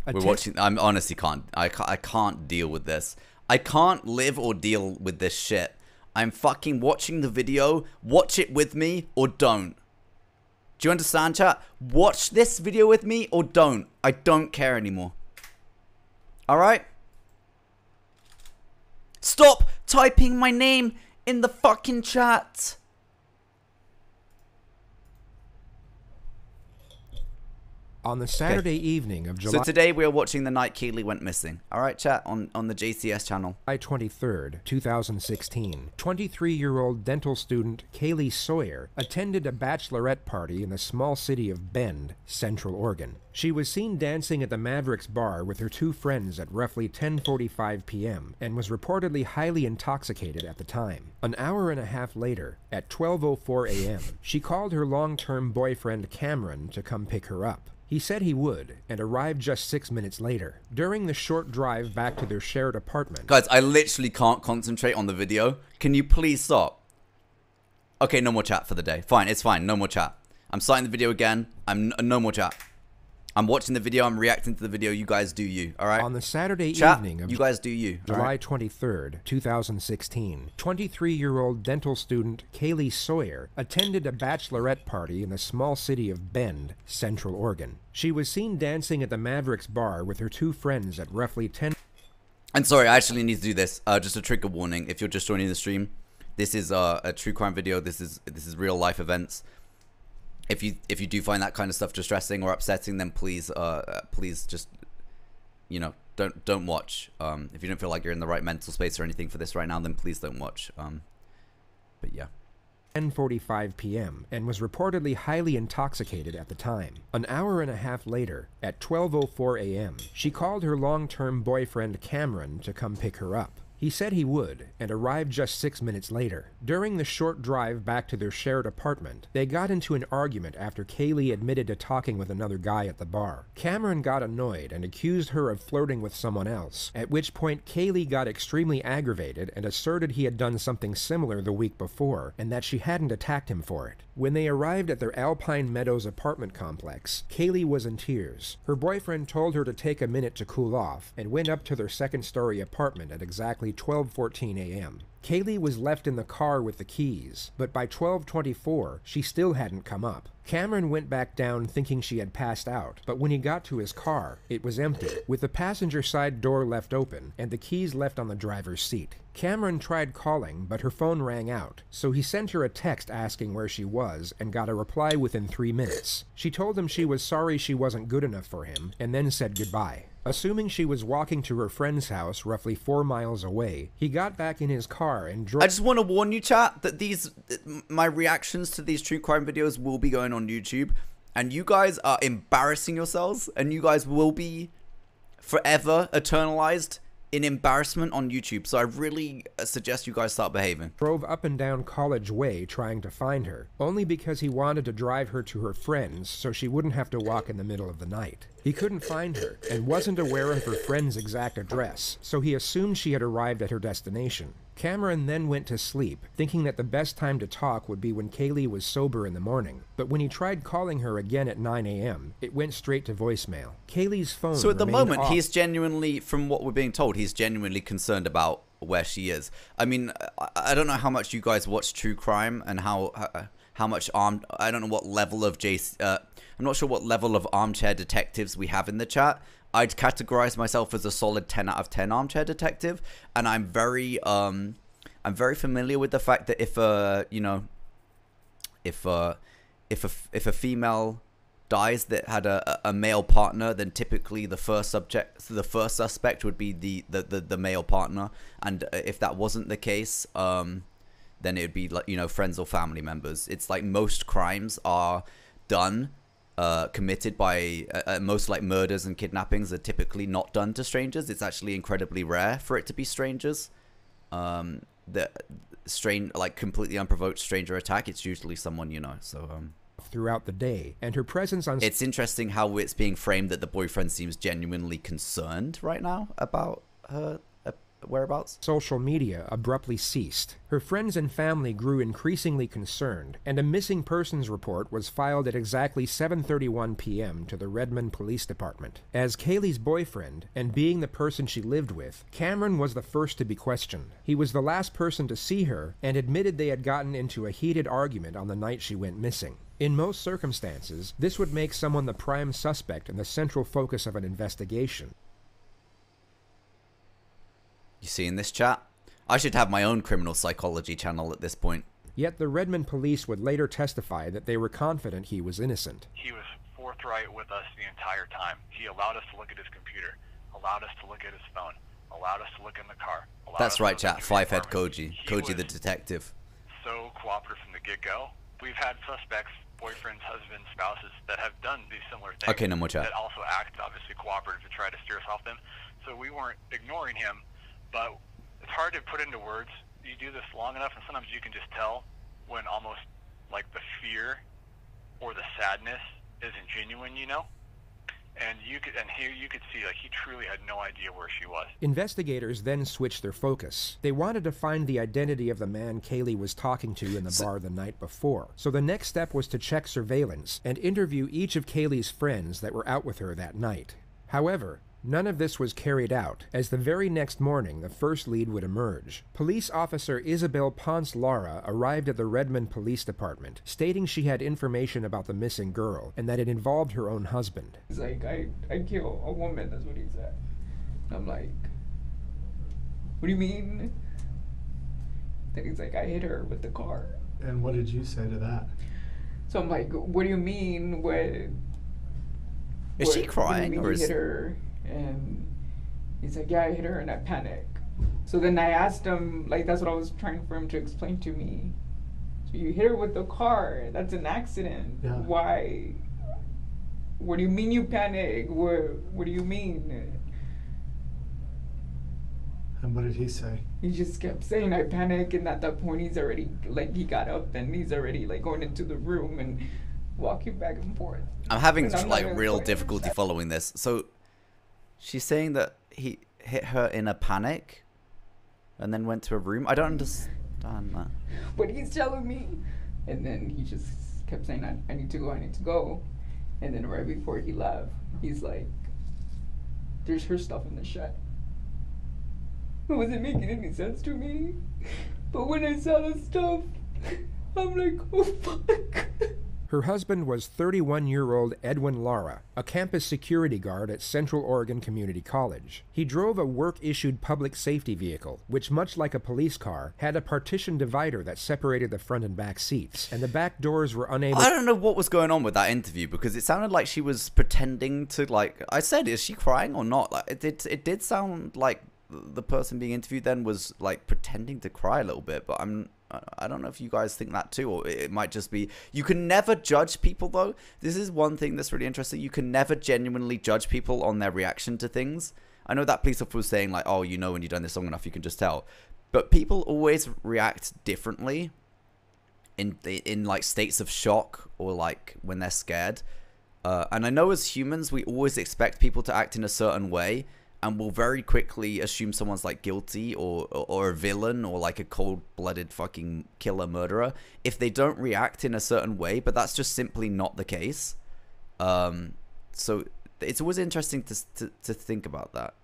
Sawyer. We're watching. I'm honestly can't. I can't deal with this. I can't live or deal with this shit. I'm fucking watching the video. Watch it with me or don't. Do you understand, chat? Watch this video with me or don't. I don't care anymore. Alright? Stop typing my name in the fucking chat. On the Saturday evening of July... So today we are watching the night Kaylee went missing. Alright, chat, on the JCS channel. July 23rd, 2016, 23-year-old dental student Kaylee Sawyer attended a bachelorette party in the small city of Bend, Central Oregon. She was seen dancing at the Mavericks bar with her two friends at roughly 10:45 p.m. and was reportedly highly intoxicated at the time. An hour and a half later, at 12:04 a.m., she called her long-term boyfriend Cameron to come pick her up. He said he would, and arrived just 6 minutes later. During the short drive back to their shared apartment... Guys, I literally can't concentrate on the video. Can you please stop? Okay, no more chat for the day. Fine, it's fine. No more chat. I'm starting the video again. No more chat. I'm watching the video. I'm reacting to the video. You guys do you, all right? On the Saturday chat, evening of you guys do you, July 23rd, 2016, 23-year-old dental student Kaylee Sawyer attended a bachelorette party in the small city of Bend, Central Oregon. She was seen dancing at the Mavericks bar with her two friends at roughly 10... And sorry, I actually need to do this. Just a trigger warning. If you're just joining the stream, this is a true crime video. This is real life events. If you do find that kind of stuff distressing or upsetting, then please just, you know, don't watch. If you don't feel like you're in the right mental space or anything for this right now, then please don't watch. But yeah. 10:45 p.m. and was reportedly highly intoxicated at the time. An hour and a half later, at 12:04 a.m., she called her long-term boyfriend Cameron to come pick her up. He said he would, and arrived just 6 minutes later. During the short drive back to their shared apartment, they got into an argument after Kaylee admitted to talking with another guy at the bar. Cameron got annoyed and accused her of flirting with someone else, at which point Kaylee got extremely aggravated and asserted he had done something similar the week before, and that she hadn't attacked him for it. When they arrived at their Alpine Meadows apartment complex, Kaylee was in tears. Her boyfriend told her to take a minute to cool off, and went up to their second-story apartment at exactly 12:14 a.m. Kaylee was left in the car with the keys, but by 12:24, she still hadn't come up. Cameron went back down thinking she had passed out, but when he got to his car, it was empty, with the passenger side door left open and the keys left on the driver's seat. Cameron tried calling, but her phone rang out, so he sent her a text asking where she was and got a reply within 3 minutes. She told him she was sorry she wasn't good enough for him, and then said goodbye. Assuming she was walking to her friend's house roughly 4 miles away, he got back in his car and drove... I just want to warn you, chat, that my reactions to these true crime videos will be going on YouTube, and you guys are embarrassing yourselves, and you guys will be forever eternalized in embarrassment on YouTube. So I really suggest you guys start behaving. Drove up and down College Way trying to find her, only because he wanted to drive her to her friends so she wouldn't have to walk in the middle of the night. He couldn't find her and wasn't aware of her friend's exact address, so he assumed she had arrived at her destination. Cameron then went to sleep, thinking that the best time to talk would be when Kaylee was sober in the morning. But when he tried calling her again at 9 a.m., it went straight to voicemail. Kaylee's phone So at the moment, off. he's genuinely, from what we're being told, he's genuinely concerned about where she is. I mean, I don't know how much you guys watch true crime and how much armed... I don't know what level of I'm not sure what level of armchair detectives we have in the chat. I'd categorize myself as a solid 10 out of 10 armchair detective, and I'm very familiar with the fact that if a female dies that had a male partner, then typically the first suspect would be the male partner, and if that wasn't the case, then it would be, like, you know, friends or family members. It's like most crimes are done. Committed by most, like, murders and kidnappings are typically not done to strangers. It's actually incredibly rare for it to be strangers. Like completely unprovoked stranger attack, it's usually someone you know. So throughout the day, and her presence on... It's interesting how it's being framed that the boyfriend seems genuinely concerned right now about her whereabouts? Social media abruptly ceased. Her friends and family grew increasingly concerned, and a missing persons report was filed at exactly 7:31 p.m. to the Redmond Police Department. As Kaylee's boyfriend, and being the person she lived with, Cameron was the first to be questioned. He was the last person to see her, and admitted they had gotten into a heated argument on the night she went missing. In most circumstances, this would make someone the prime suspect and the central focus of an investigation. You see in this chat? I should have my own criminal psychology channel at this point. Yet the Redmond police would later testify that they were confident he was innocent. He was forthright with us the entire time. He allowed us to look at his computer, allowed us to look at his phone, allowed us to look in the car. That's right, chat. Five-head Koji. Koji the detective. So cooperative from the get-go. We've had suspects, boyfriends, husbands, spouses, that have done these similar things. Okay, no more chat. That also act, obviously, cooperative to try to steer us off them. So we weren't ignoring him, but it's hard to put into words. You do this long enough, and sometimes you can just tell when almost like the fear or the sadness isn't genuine, you know? And here you could see, like, he truly had no idea where she was. Investigators then switched their focus. They wanted to find the identity of the man Kaylee was talking to in the bar the night before. So the next step was to check surveillance and interview each of Kaylee's friends that were out with her that night. However, none of this was carried out, as the very next morning the first lead would emerge. Police officer Isabel Ponce Lara arrived at the Redmond Police Department, stating she had information about the missing girl, and that it involved her own husband. He's like, I killed a woman, that's what he said. I'm like, what do you mean? Then he's like, I hit her with the car. And what did you say to that? So I'm like, what do you mean? Is she crying, or is... hit her? And he's like, yeah, I hit her and I panicked. So then I asked him, like, that's what I was trying for him to explain to me. So you hit her with the car, that's an accident. Yeah. Why? What do you mean you panic? What do you mean? And what did he say? He just kept saying I panic, and at that point he's already, like, he got up and he's already, like, going into the room and walking back and forth. I'm having, And I'm like, not real gonna difficulty following this. So, she's saying that he hit her in a panic and then went to a room? I don't understand that. But he's telling me. And then he just kept saying, I need to go, I need to go. And then right before he left, he's like, there's her stuff in the shed. It wasn't making any sense to me. But when I saw the stuff, I'm like, oh fuck. Her husband was 31-year-old Edwin Lara, a campus security guard at Central Oregon Community College. He drove a work-issued public safety vehicle, which, much like a police car, had a partition divider that separated the front and back seats, and the back doors were unable... I don't know what was going on with that interview, because it sounded like she was pretending to, like... I said, is she crying or not? Like, it did sound like the person being interviewed then was, like, pretending to cry a little bit, but I don't know if you guys think that too, or it might just be... You can never judge people, though. This is one thing that's really interesting. You can never genuinely judge people on their reaction to things. I know that police officer was saying, like, oh, you know when you've done this long enough, you can just tell. But people always react differently in like, states of shock or, like, when they're scared. And I know as humans, we always expect people to act in a certain way, and will very quickly assume someone's, like, guilty or a villain or, like, a cold-blooded fucking killer murderer if they don't react in a certain way, but that's just simply not the case. So it's always interesting to think about that.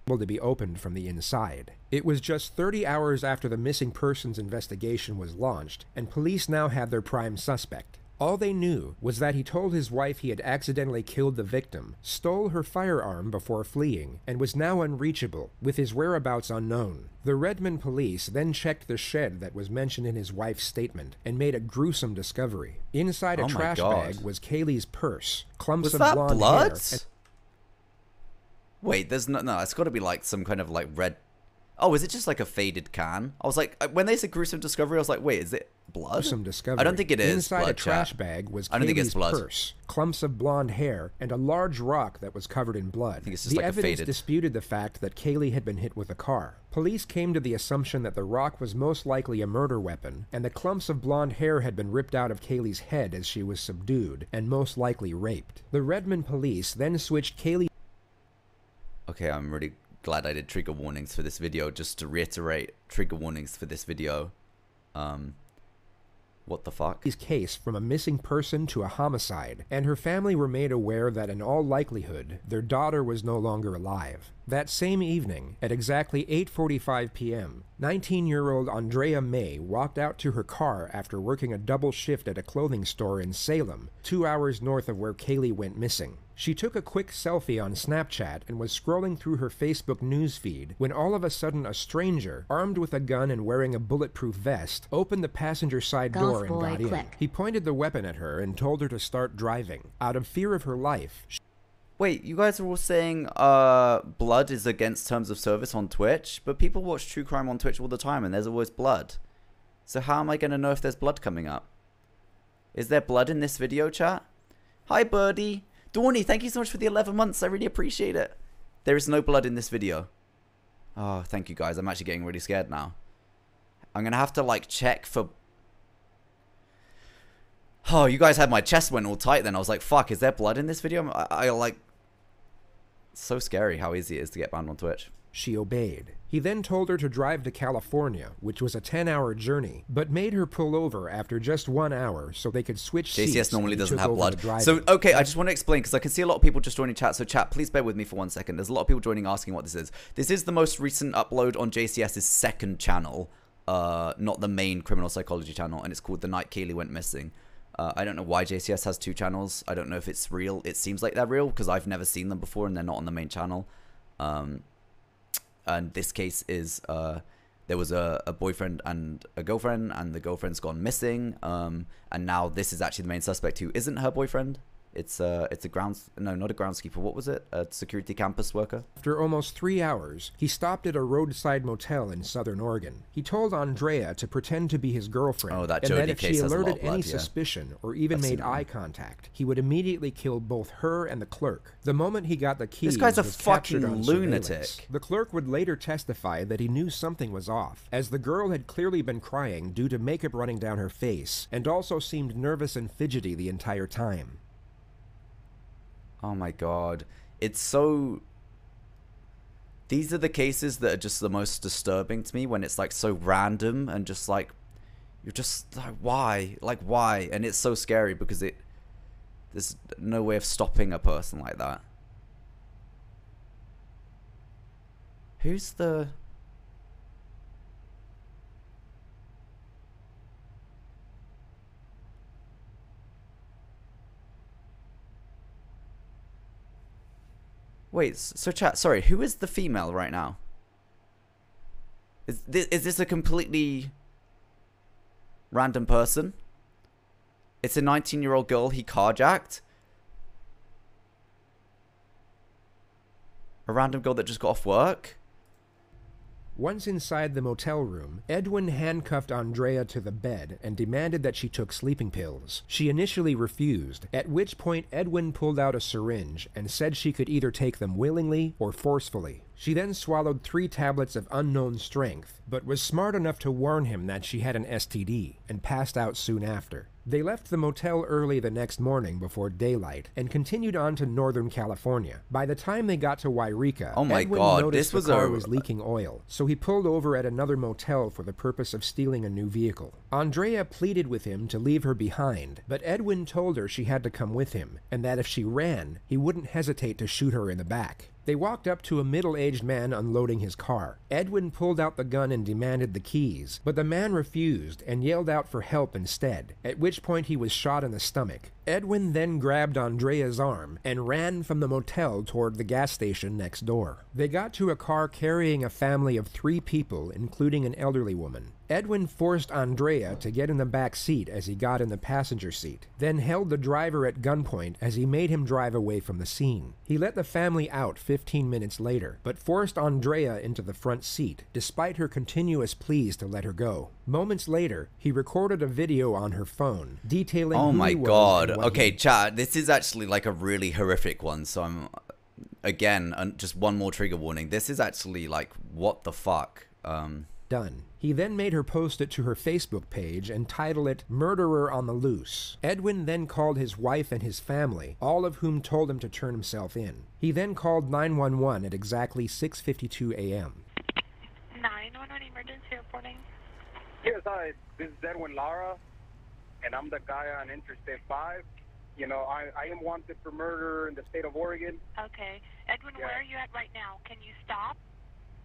To be opened from the inside. It was just 30 hours after the missing persons investigation was launched, and police now had their prime suspect. All they knew was that he told his wife he had accidentally killed the victim, stole her firearm before fleeing, and was now unreachable, with his whereabouts unknown. The Redmond police then checked the shed that was mentioned in his wife's statement, and made a gruesome discovery. Inside a trash bag was Kaylee's purse, clumps of blonde hair... Wait, there's no, it's got to be like some kind of like red... Oh, is it just like a faded can? I was like, when they said gruesome discovery, I was like, wait, is it blood? Gruesome discovery. I don't think it is. Inside blood, a trash bag was Kaylee's purse, clumps of blonde hair, and a large rock that was covered in blood. I think it's just the like evidence disputed the fact that Kaylee had been hit with a car. Police came to the assumption that the rock was most likely a murder weapon, and the clumps of blonde hair had been ripped out of Kaylee's head as she was subdued, and most likely raped. The Redmond police then switched Kaylee... Okay, I'm really glad I did trigger warnings for this video. Just to reiterate, trigger warnings for this video. What the fuck? His case from a missing person to a homicide, and her family were made aware that in all likelihood, their daughter was no longer alive. That same evening, at exactly 8:45 p.m., 19-year-old Andrea May walked out to her car after working a double shift at a clothing store in Salem, 2 hours north of where Kaylee went missing. She took a quick selfie on Snapchat and was scrolling through her Facebook newsfeed when all of a sudden a stranger, armed with a gun and wearing a bulletproof vest, opened the passenger side door and got in. He pointed the weapon at her and told her to start driving. Out of fear of her life, Wait, you guys are all saying blood is against terms of service on Twitch, but people watch true crime on Twitch all the time and there's always blood. So how am I going to know if there's blood coming up? Is there blood in this video, chat? Hi, Birdie. Dawny, thank you so much for the 11 months. I really appreciate it. There is no blood in this video. Oh, thank you guys. I'm actually getting really scared now. I'm going to have to, like, check for... Oh, you guys had my chest went all tight then. I was like, fuck, is there blood in this video? I like... It's so scary how easy it is to get banned on Twitch. She obeyed. He then told her to drive to California, which was a 10-hour journey, but made her pull over after just 1 hour so they could switch seats. JCS normally doesn't have blood. So, okay, I just want to explain, because I can see a lot of people just joining chat. So, chat, please bear with me for 1 second. There's a lot of people joining asking what this is. This is the most recent upload on JCS's second channel, not the main criminal psychology channel, and it's called The Night Kaylee Went Missing. I don't know why JCS has 2 channels. I don't know if it's real. It seems like they're real, because I've never seen them before, and they're not on the main channel. And this case is there was a boyfriend and a girlfriend, and the girlfriend's gone missing, and now this is actually the main suspect who isn't her boyfriend. It's a not a groundskeeper. What was it? A security campus worker. After almost 3 hours, he stopped at a roadside motel in Southern Oregon. He told Andrea to pretend to be his girlfriend, that and that if case she has a lot alerted of blood, any yeah. suspicion or even made eye contact, he would immediately kill both her and the clerk. The moment he got the keys, this guy's a was captured fucking on lunatic. surveillance. The clerk would later testify that he knew something was off, as the girl had clearly been crying due to makeup running down her face, and also seemed nervous and fidgety the entire time. Oh my god. It's so... These are the cases that are just the most disturbing to me, when it's like so random and just like... You're just like, why? Like, why? And it's so scary because there's no way of stopping a person like that. Who's the... Wait, so chat, sorry, who is the female right now? Is this a completely random person? It's a 19-year-old girl he carjacked? A random girl that just got off work? Once inside the motel room, Edwin handcuffed Andrea to the bed and demanded that she took sleeping pills. She initially refused, at which point Edwin pulled out a syringe and said she could either take them willingly or forcefully. She then swallowed 3 tablets of unknown strength, but was smart enough to warn him that she had an STD, and passed out soon after. They left the motel early the next morning before daylight, and continued on to Northern California. By the time they got to Wairika, oh my Edwin God, noticed this the car was leaking oil, so he pulled over at another motel for the purpose of stealing a new vehicle. Andrea pleaded with him to leave her behind, but Edwin told her she had to come with him, and that if she ran, he wouldn't hesitate to shoot her in the back. They walked up to a middle-aged man unloading his car. Edwin pulled out the gun and demanded the keys, but the man refused and yelled out for help instead, at which point he was shot in the stomach. Edwin then grabbed Andrea's arm and ran from the motel toward the gas station next door. They got to a car carrying a family of 3 people, including an elderly woman. Edwin forced Andrea to get in the back seat as he got in the passenger seat, then held the driver at gunpoint as he made him drive away from the scene. He let the family out 15 minutes later, but forced Andrea into the front seat, despite her continuous pleas to let her go. Moments later, he recorded a video on her phone, detailing oh who my he was god. and what Okay, he... chat, this is actually like a really horrific one, so I'm... Again, just one more trigger warning. This is actually like, what the fuck? done. He then made her post it to her Facebook page and title it Murderer on the Loose. Edwin then called his wife and his family, all of whom told him to turn himself in. He then called 911 at exactly 6:52 a.m. 911 emergency reporting. Yes, hi. This is Edwin Lara, and I'm the guy on Interstate 5. You know, I am wanted for murder in the state of Oregon. Okay. Edwin, Yeah. where are you at right now? Can you stop?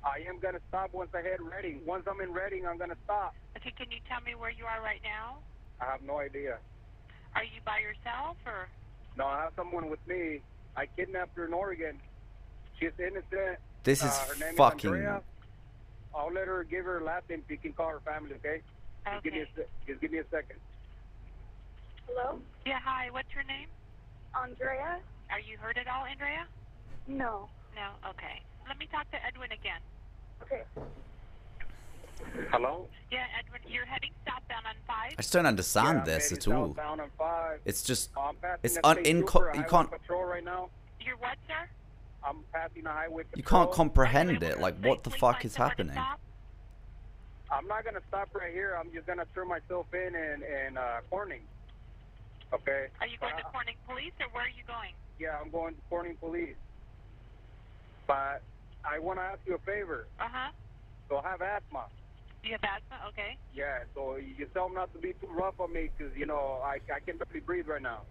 I am going to stop once I hit Reading. Once I'm in Reading, I'm going to stop. Okay, can you tell me where you are right now? I have no idea. Are you by yourself or? No, I have someone with me. I kidnapped her in Oregon. She's innocent. This is her name fucking... is Andrea. I'll let her give her last name so you can call her family, okay? Okay. Just give me a second. Hello? Yeah, hi. What's your name? Andrea? Are you hurt at all, Andrea? No. No? Okay. Let me talk to Edwin again. Okay. Hello? Yeah, Edwin, you're heading southbound on 5? I just don't understand I'm this heading at all. southbound on 5. It's just... I'm passing It's a state trooper, you highway can't... patrol right now. You're what, sir? I'm passing a highway patrol. You can't Are you comprehend able it. to Like, what the safely fuck find is somewhere to happening? stop? I'm not going to stop right here. I'm just going to turn myself in Corning. Okay? Are you going to Corning Police or where are you going? Yeah, I'm going to Corning Police. But I want to ask you a favor. Uh-huh. So I have asthma. You have asthma? Okay. Yeah, so you tell them not to be too rough on me because, you know, I can barely breathe right now.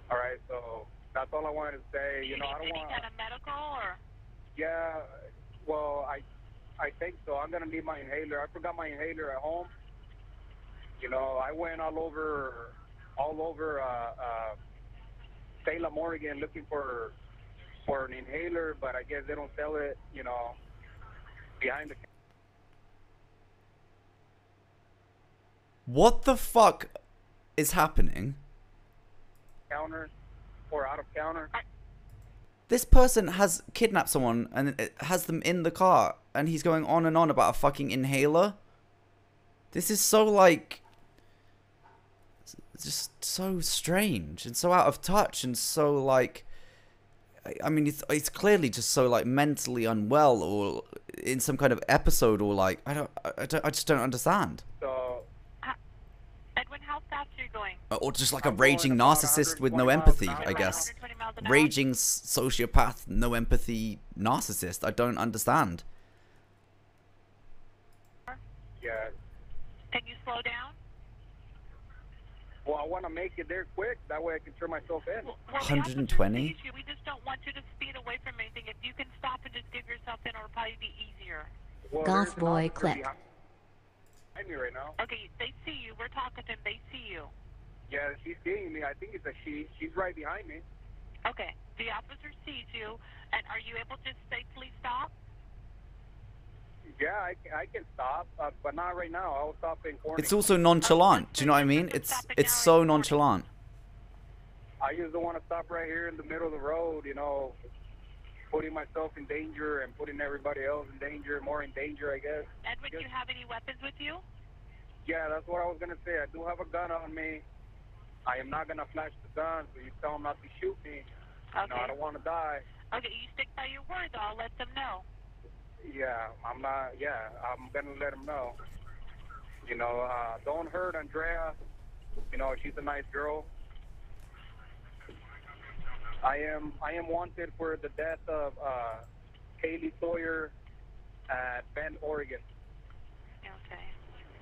All right, so that's all I wanted to say. Do you know, need I don't any want... kind of medical or? Yeah, well, I think so. I'm going to need my inhaler. I forgot my inhaler at home. You know, I went all over Salem, Oregon looking for an inhaler, but I guess they don't sell it, you know, behind the What the fuck is happening? counter or out of counter. This person has kidnapped someone and it has them in the car, and he's going on and on about a fucking inhaler. This is so, like, just so strange and so out of touch and so, like, I mean, it's clearly just so, like, mentally unwell or in some kind of episode or, like, I just don't understand. So Edwin, how fast are you going? Or just like a I'm going raging about narcissist with no 120 empathy, miles an I hour. guess. 120 miles an hour? Raging sociopath, no empathy narcissist. I don't understand. yeah, Can you slow down? well, I want to make it there quick. That way I can turn myself in. Well, 120? We just don't want you to speed away from anything. If you can stop and just give yourself in, it'll probably be easier. Well, Golf there's an boy officer click. behind me right now. Okay, they see you. We're talking to them. They see you. Yeah, she's seeing me. I think it's a she. She's right behind me. Okay, the officer sees you, and are you able to safely stop? Yeah, I can stop, but not right now. I'll stop in Corning. It's also nonchalant. Do you know what I mean? It's so nonchalant. I just don't want to stop right here in the middle of the road, you know, putting myself in danger and putting everybody else in danger, more in danger, I guess. Edwin, do you have any weapons with you? Yeah, that's what I was going to say. I do have a gun on me. I am not going to flash the gun, so you tell them not to shoot me. Okay. No, I don't want to die. Okay, you stick by your word, though. I'll let them know. Yeah, I'm going to let them know. You know, don't hurt Andrea. You know, she's a nice girl. I am wanted for the death of Kaylee Sawyer at Bend, Oregon. Okay.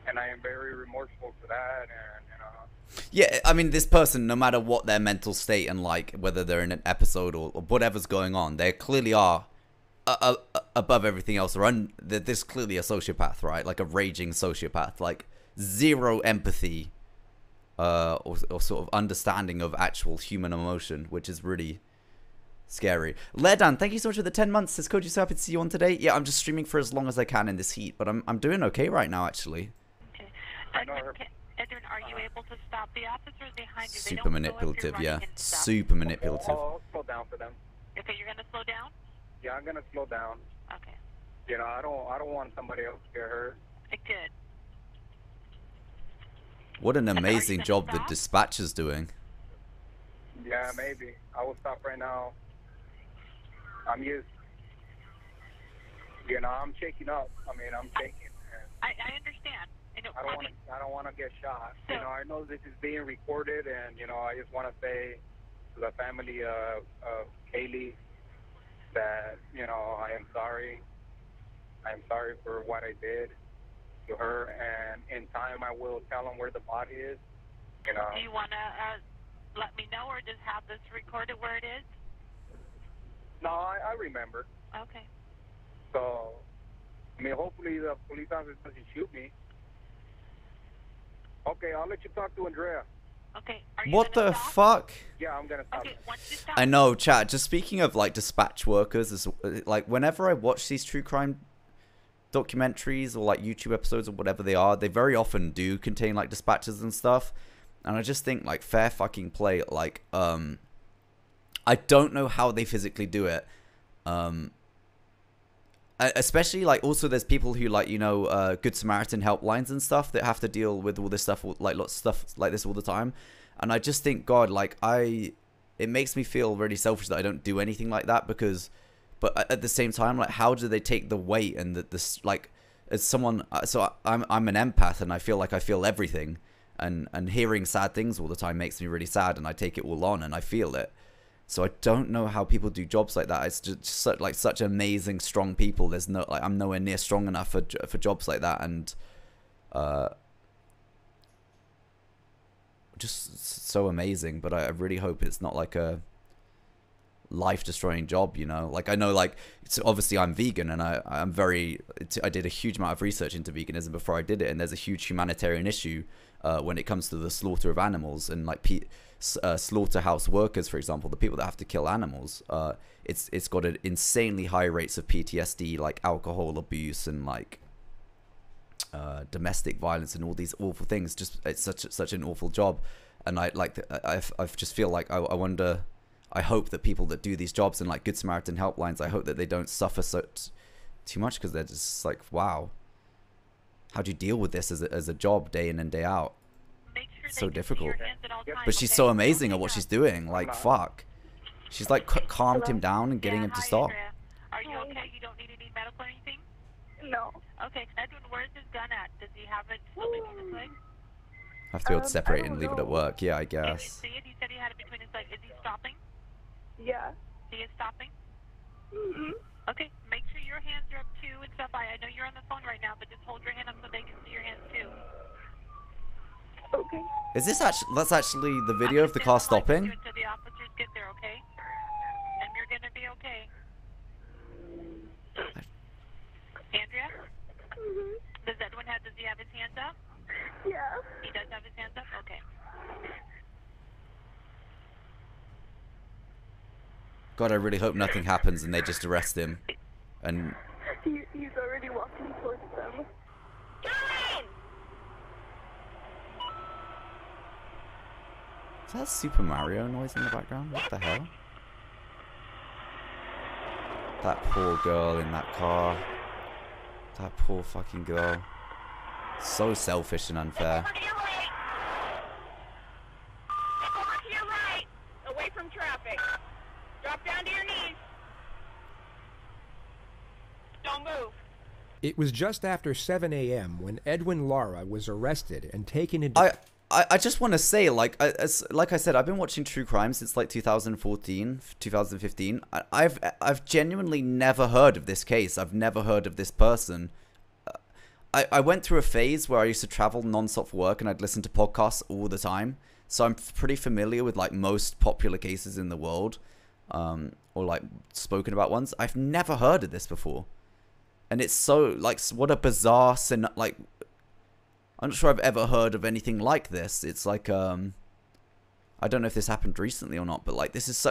And I am very remorseful for that, and, you know. Yeah, I mean, this person, no matter what their mental state and, like, whether they're in an episode or whatever's going on, they clearly are above everything else. There's clearly a sociopath, right? Like a raging sociopath. Like, zero empathy or sort of understanding of actual human emotion, which is really scary. Ledan, thank you so much for the 10 months. Says Koji, so happy to see you on today. Yeah, I'm just streaming for as long as I can in this heat, but I'm doing okay right now, actually. Okay. Edwin, are you able to stop the officers behind you? They Super don't know if you're manipulative, running yeah. and stuff. Super manipulative. I'll slow down for them. Okay, you're gonna slow down? Yeah, I'm gonna slow down. Okay. You know, I don't want somebody else to get hurt. Good. What an Are you amazing gonna job the stop? dispatcher's doing. Yeah, maybe. I will stop right now. I'm used. You know, I'm shaking up. I mean, I'm shaking. I understand. And it I don't want to get shot. So, You know, I know this is being recorded, and you know, I just want to say to the family of Kaylee that you know I am sorry. I am sorry for what I did to her, and in time I will tell them where the body is. You know. do you want to let me know, or just have this recorded where it is? No, I remember. Okay. So, I mean, hopefully the police officer doesn't shoot me. Okay, I'll let you talk to Andrea. Okay. Are you What gonna the stop? fuck? Yeah, I'm gonna stop. Okay, once you stop. I know, chat. Just speaking of like dispatch workers, is like whenever I watch these true crime documentaries or like YouTube episodes or whatever they are, they very often do contain like dispatchers and stuff. And I just think like fair fucking play. Like I don't know how they physically do it. Especially like also there's people who like, you know, Good Samaritan helplines and stuff that have to deal with all this stuff, like lots of stuff like this all the time. And I just think, God, like it makes me feel really selfish that I don't do anything like that, because, but at the same time, like how do they take the weight and this, like as someone, so I'm an empath and I feel like I feel everything, and hearing sad things all the time makes me really sad, and I take it all on and I feel it. So I don't know how people do jobs like that. It's just such amazing, strong people. There's no, like, I'm nowhere near strong enough for jobs like that, and just so amazing. But I really hope it's not like a life-destroying job, you know. Like I know, like so obviously I'm vegan, and I did a huge amount of research into veganism before I did it, and there's a huge humanitarian issue when it comes to the slaughter of animals, and like slaughterhouse workers, for example, the people that have to kill animals. It's got an insanely high rates of PTSD, like alcohol abuse and like domestic violence and all these awful things. Just it's such an awful job, and I just feel like I wonder. I hope that people that do these jobs in like Good Samaritan helplines, I hope that they don't suffer too much, because they're just like, wow, how do you deal with this as a job day in and day out? Make sure So they can see difficult. your hands at all times, But she's okay? so amazing at what she's doing. Like, fuck. She's like calmed him down and getting Yeah, him to hi, stop. Andrea. Are you okay? You don't need any medical or anything? No. Okay, Edwin, where's his gun at? Does he have it still between his legs? Have to be able to separate it I and don't leave it at know. work. Yeah, I Can you guess. see it? He said he had it between his legs. Is he stopping? Yeah. He is stopping? Mhm. Okay, make sure your hands are up too and stuff. I know you're on the phone right now, but just hold your hand up so they can see your hands too. Okay. Is this actually? That's actually the video of the car stopping. Until the officers get there, okay? And you're gonna be okay. Andrea? Mhm. Does he have his hands up? Yeah. He does have his hands up? Okay. God, I really hope nothing happens and they just arrest him. And He's already walking towards them. is that Super Mario noise in the background? What the hell? That poor girl in that car. That poor fucking girl. So selfish and unfair. Over to your right. Step over to your right. Away from traffic. Drop down to your knees. Don't move. It was just after 7 a.m. when Edwin Lara was arrested and taken into... I just want to say, like I said, I've been watching true crime since like 2014, 2015. I've genuinely never heard of this case. I've never heard of this person. I went through a phase where I used to travel non-stop for work and I'd listen to podcasts all the time. So I'm pretty familiar with like most popular cases in the world, or like spoken about ones. I've never heard of this before. And it's so, like, what a bizarre, like, I'm not sure I've ever heard of anything like this. It's like, I don't know if this happened recently or not, but like, this is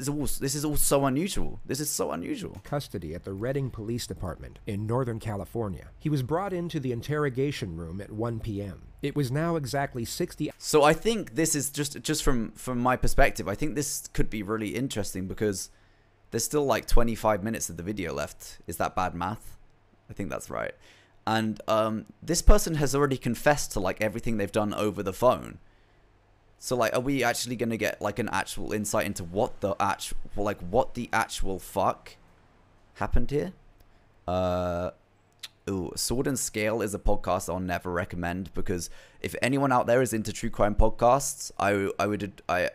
all so unusual. This is so unusual. Custody at the Redding Police Department in Northern California. He was brought into the interrogation room at 1 p.m. It was now exactly 60... So I think this is just from my perspective, I think this could be really interesting because there's still like 25 minutes of the video left. Is that bad math? I think that's right. And this person has already confessed to like everything they've done over the phone. So like, are we actually going to get like an actual insight into what the actual fuck happened here? Sword and Scale is a podcast I'll never recommend, because if anyone out there is into true crime podcasts, I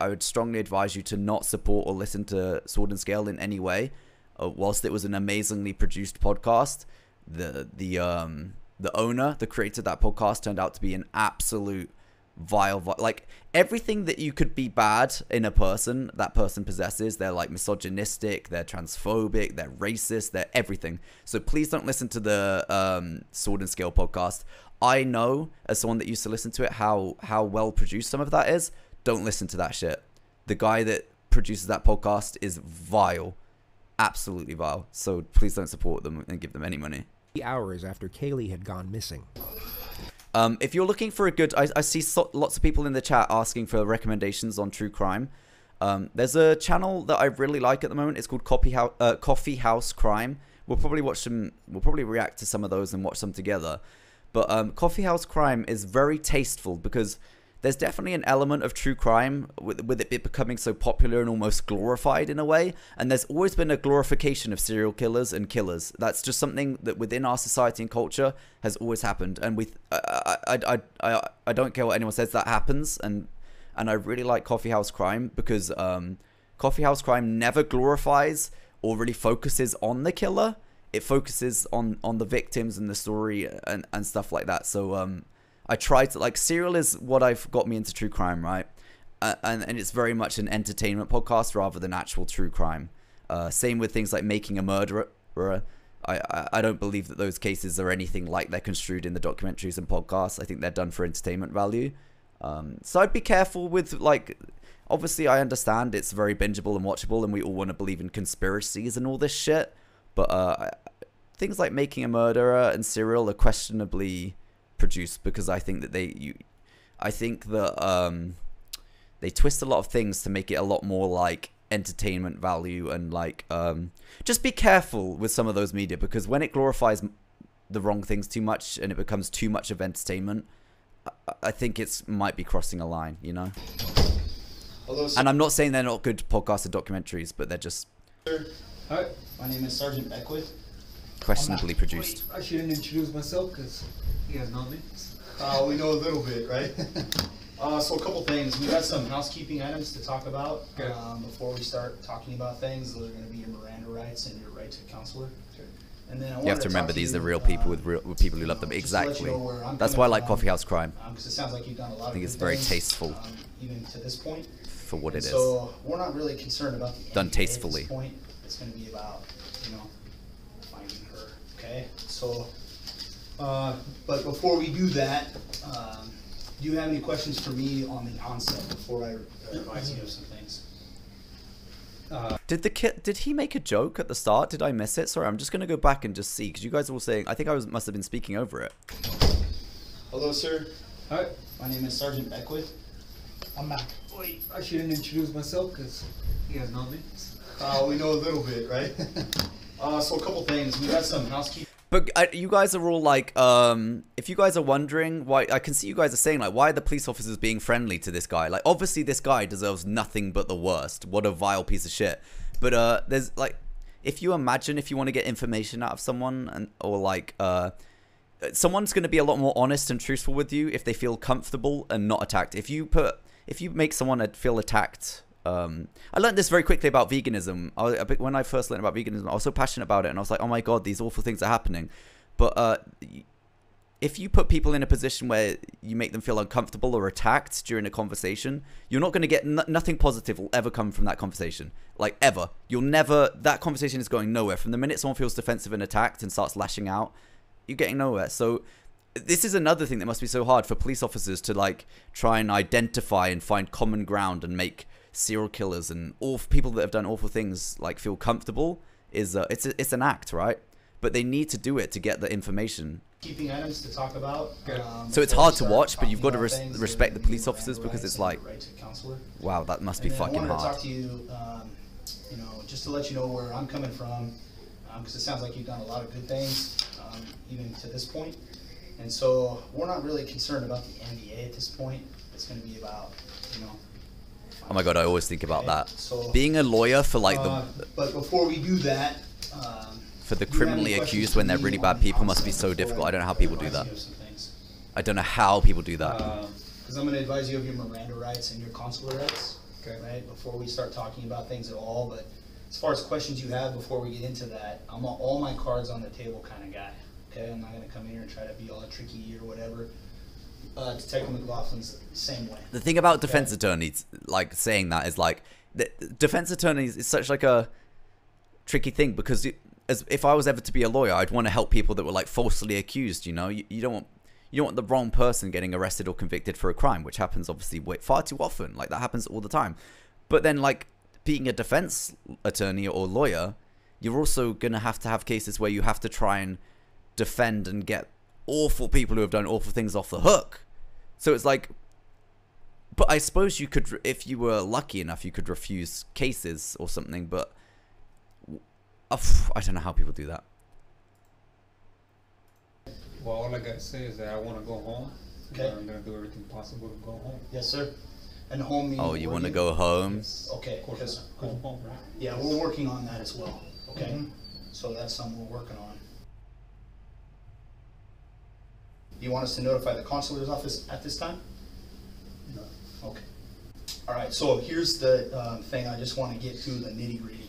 would strongly advise you to not support or listen to Sword and Scale in any way. Whilst it was an amazingly produced podcast, the owner, the creator of that podcast, turned out to be an absolute vile, like everything that you could be bad in a person, that person possesses. They're like misogynistic, they're transphobic, they're racist, they're everything. So please don't listen to the Sword and Scale podcast. I know, as someone that used to listen to it, how well produced some of that is. Don't listen to that shit. The guy that produces that podcast is vile, absolutely vile. So please don't support them and give them any money. Hours after Kaylee had gone missing. If you're looking for a good, I see lots of people in the chat asking for recommendations on true crime. There's a channel that I really like at the moment. It's called Coffee House Crime. We'll probably watch some. We'll probably react to some of those and watch them together. But Coffee House Crime is very tasteful, because there's definitely an element of true crime with it becoming so popular and almost glorified in a way. And there's always been a glorification of serial killers and killers. That's just something that within our society and culture has always happened. And I don't care what anyone says, that happens. And I really like Coffee House Crime, because Coffee House Crime never glorifies or really focuses on the killer. It focuses on the victims and the story and stuff like that. So I try to, like, Serial is what I've got me into true crime, right? And it's very much an entertainment podcast rather than actual true crime. Same with things like Making a Murderer. I don't believe that those cases are anything like they're construed in the documentaries and podcasts. I think they're done for entertainment value. So I'd be careful with, like, obviously I understand it's very bingeable and watchable, and we all want to believe in conspiracies and all this shit. But things like Making a Murderer and Serial are questionably produced, because I think that they twist a lot of things to make it a lot more like entertainment value, and like just be careful with some of those media, because when it glorifies the wrong things too much and it becomes too much of entertainment, I think it's might be crossing a line, you know. And I'm not saying they're not good podcasts or documentaries, but they're just Hi, my name is Sergeant Beckwith. questionably produced. I shouldn't introduce myself because you guys know me. We know a little bit, right? So a couple things. We got some housekeeping items to talk about before we start talking about things. Those are going to be your Miranda rights and your right to a counselor. And then You have to remember these are real people with people who love them. Exactly. That's why I like Coffee House Crime. Because it sounds like you've done a lot I think of it's good very things, tasteful even to this point. for what it is. So we're not really concerned about the Done NDA tastefully. At this point. It's going to be about, finding her. Okay. So, but before we do that, do you have any questions for me on the onset before I advise you of some things? Did he make a joke at the start? Did I miss it? Sorry, I'm just gonna go back and just see, because you guys were all saying. I think I must have been speaking over it. Hello, sir. Hi, my name is Sergeant Beckwith. I'm Mac. Wait, I shouldn't introduce myself because you guys know me. We know a little bit, right? So a couple things. We got some housekeeping. But you guys are all like, if you guys are wondering why, I can see you guys are saying, like, why are the police officers being friendly to this guy? Like, obviously this guy deserves nothing but the worst. What a vile piece of shit. But there's, like, if you want to get information out of someone, or like, someone's going to be a lot more honest and truthful with you if they feel comfortable and not attacked. If you make someone feel attacked, I learned this very quickly about veganism. When I first learned about veganism, I was so passionate about it, and I was like, oh my god, these awful things are happening. But if you put people in a position where you make them feel uncomfortable or attacked during a conversation, you're not going to get nothing positive will ever come from that conversation. Like, ever. That conversation is going nowhere. From the minute someone feels defensive and attacked and starts lashing out, you're getting nowhere. So this is another thing that must be so hard for police officers to, like, try and identify and find common ground and make serial killers and people that have done awful things, like, feel comfortable. It's an act, right? But they need to do it to get the information. Keeping items to talk about. So it's hard to watch, but you've got to respect the police officers, because it's like, wow, that must be fucking hard. I wanted to talk to you, just to let you know where I'm coming from, because it sounds like you've done a lot of good things, even to this point. And so we're not really concerned about the NDA at this point. It's going to be about, Oh my god, I always think about that. So, being a lawyer for, like, But before we do that, For the Do you have any criminally questions accused for when they're me really on bad the people must be onset so before difficult. I don't know how people do advise that. you of some things? I don't know how people do that. Because I'm going to advise you of your Miranda rights and your consular rights, Okay. right? Before we start talking about things at all, but as far as questions you have before we get into that, I'm a all my cards on the table kind of guy. Okay, I'm not going to come in here and try to be all tricky or whatever. Detective McLaughlin's the same way. The thing about defense attorneys, like saying that, is like the defense attorneys is such like a tricky thing, because as if I was ever to be a lawyer, I'd want to help people that were like falsely accused. You know, you don't want the wrong person getting arrested or convicted for a crime, which happens obviously far too often. Like that happens all the time. But then like being a defense attorney or lawyer, you're also gonna have to have cases where you have to try and defend and get awful people who have done awful things off the hook. So it's like, but I suppose you could, if you were lucky enough, you could refuse cases or something, but I don't know how people do that. Well, all I gotta say is that I want to go home. Okay. I'm gonna do everything possible to go home. Yes, sir. And home means Oh, you want to go home? Yes. Okay, Of course, because go home, right? yeah, we're working on that as well. Okay, so that's something we're working on. You want us to notify the consular's office at this time? No. Okay. All right, so here's the thing I just want to get to, the nitty-gritty.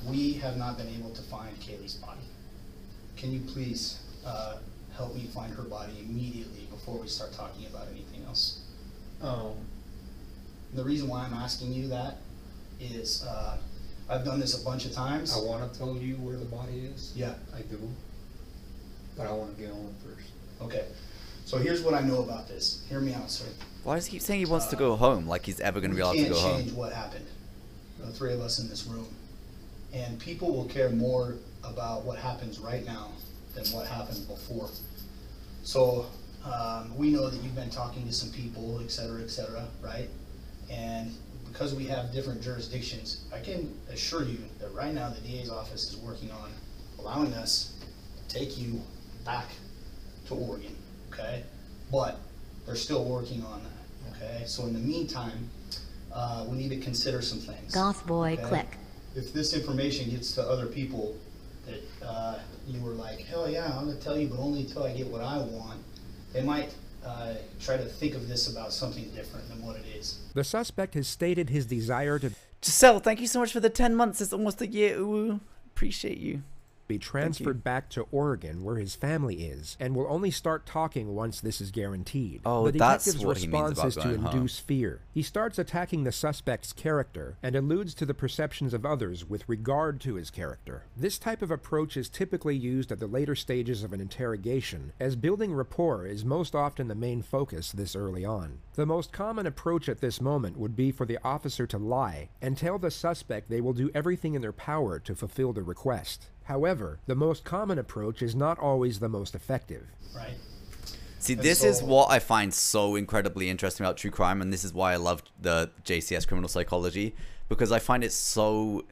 We have not been able to find Kaylee's body. Can you please help me find her body immediately before we start talking about anything else? The reason why I'm asking you that is I've done this a bunch of times. I want to tell you where the body is. Yeah. I do. But I want to get home first. Okay. So here's what I know about this. Hear me out, sir. Why does he keep saying he wants to go home? Like he's ever going to be able to go We can't change home? what happened. The three of us in this room. And people will care more about what happens right now than what happened before. So we know that you've been talking to some people, et cetera, right? And because we have different jurisdictions, I can assure you that right now the DA's office is working on allowing us to take you back to Oregon, okay? But they're still working on that, okay? So in the meantime, we need to consider some things. Goth boy, okay? click. If this information gets to other people that you were like, hell yeah, I'm gonna tell you, but only until I get what I want, they might try to think of this about something different than what it is. The suspect has stated his desire to Giselle, thank you so much for the 10 months. It's almost a year. Ooh, appreciate you. be transferred back to Oregon, where his family is, and will only start talking once this is guaranteed. Oh, the that's detective's what he means response about is to going home. induce fear. He starts attacking the suspect's character and alludes to the perceptions of others with regard to his character. This type of approach is typically used at the later stages of an interrogation, as building rapport is most often the main focus this early on. The most common approach at this moment would be for the officer to lie and tell the suspect they will do everything in their power to fulfill the request. However, the most common approach is not always the most effective. Right. See, And this is so- what I find so incredibly interesting about true crime, and this is why I love the JCS Criminal Psychology, because I find it so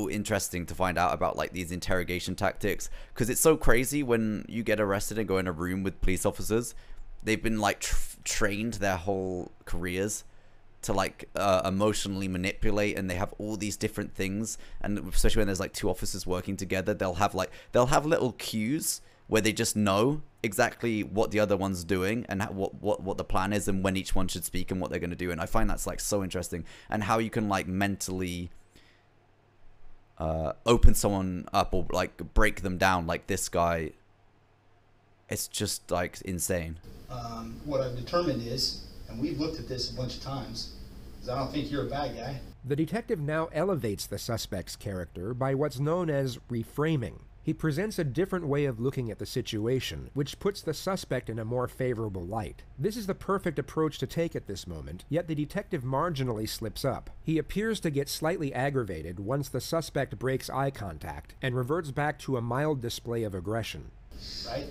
interesting to find out about like these interrogation tactics, because it's so crazy when you get arrested and go in a room with police officers. They've been like trained their whole careers to like emotionally manipulate, and they have all these different things, and especially when there's like two officers working together, they'll have little cues where they just know exactly what the other one's doing and what the plan is and when each one should speak and what they're going to do. And I find that's like so interesting, and how you can like mentally open someone up or like break them down like this guy. It's just like insane. What I've determined is, and we've looked at this a bunch of times, is I don't think you're a bad guy. The detective now elevates the suspect's character by what's known as reframing. He presents a different way of looking at the situation, which puts the suspect in a more favorable light. This is the perfect approach to take at this moment, yet the detective marginally slips up. He appears to get slightly aggravated once the suspect breaks eye contact and reverts back to a mild display of aggression. Right?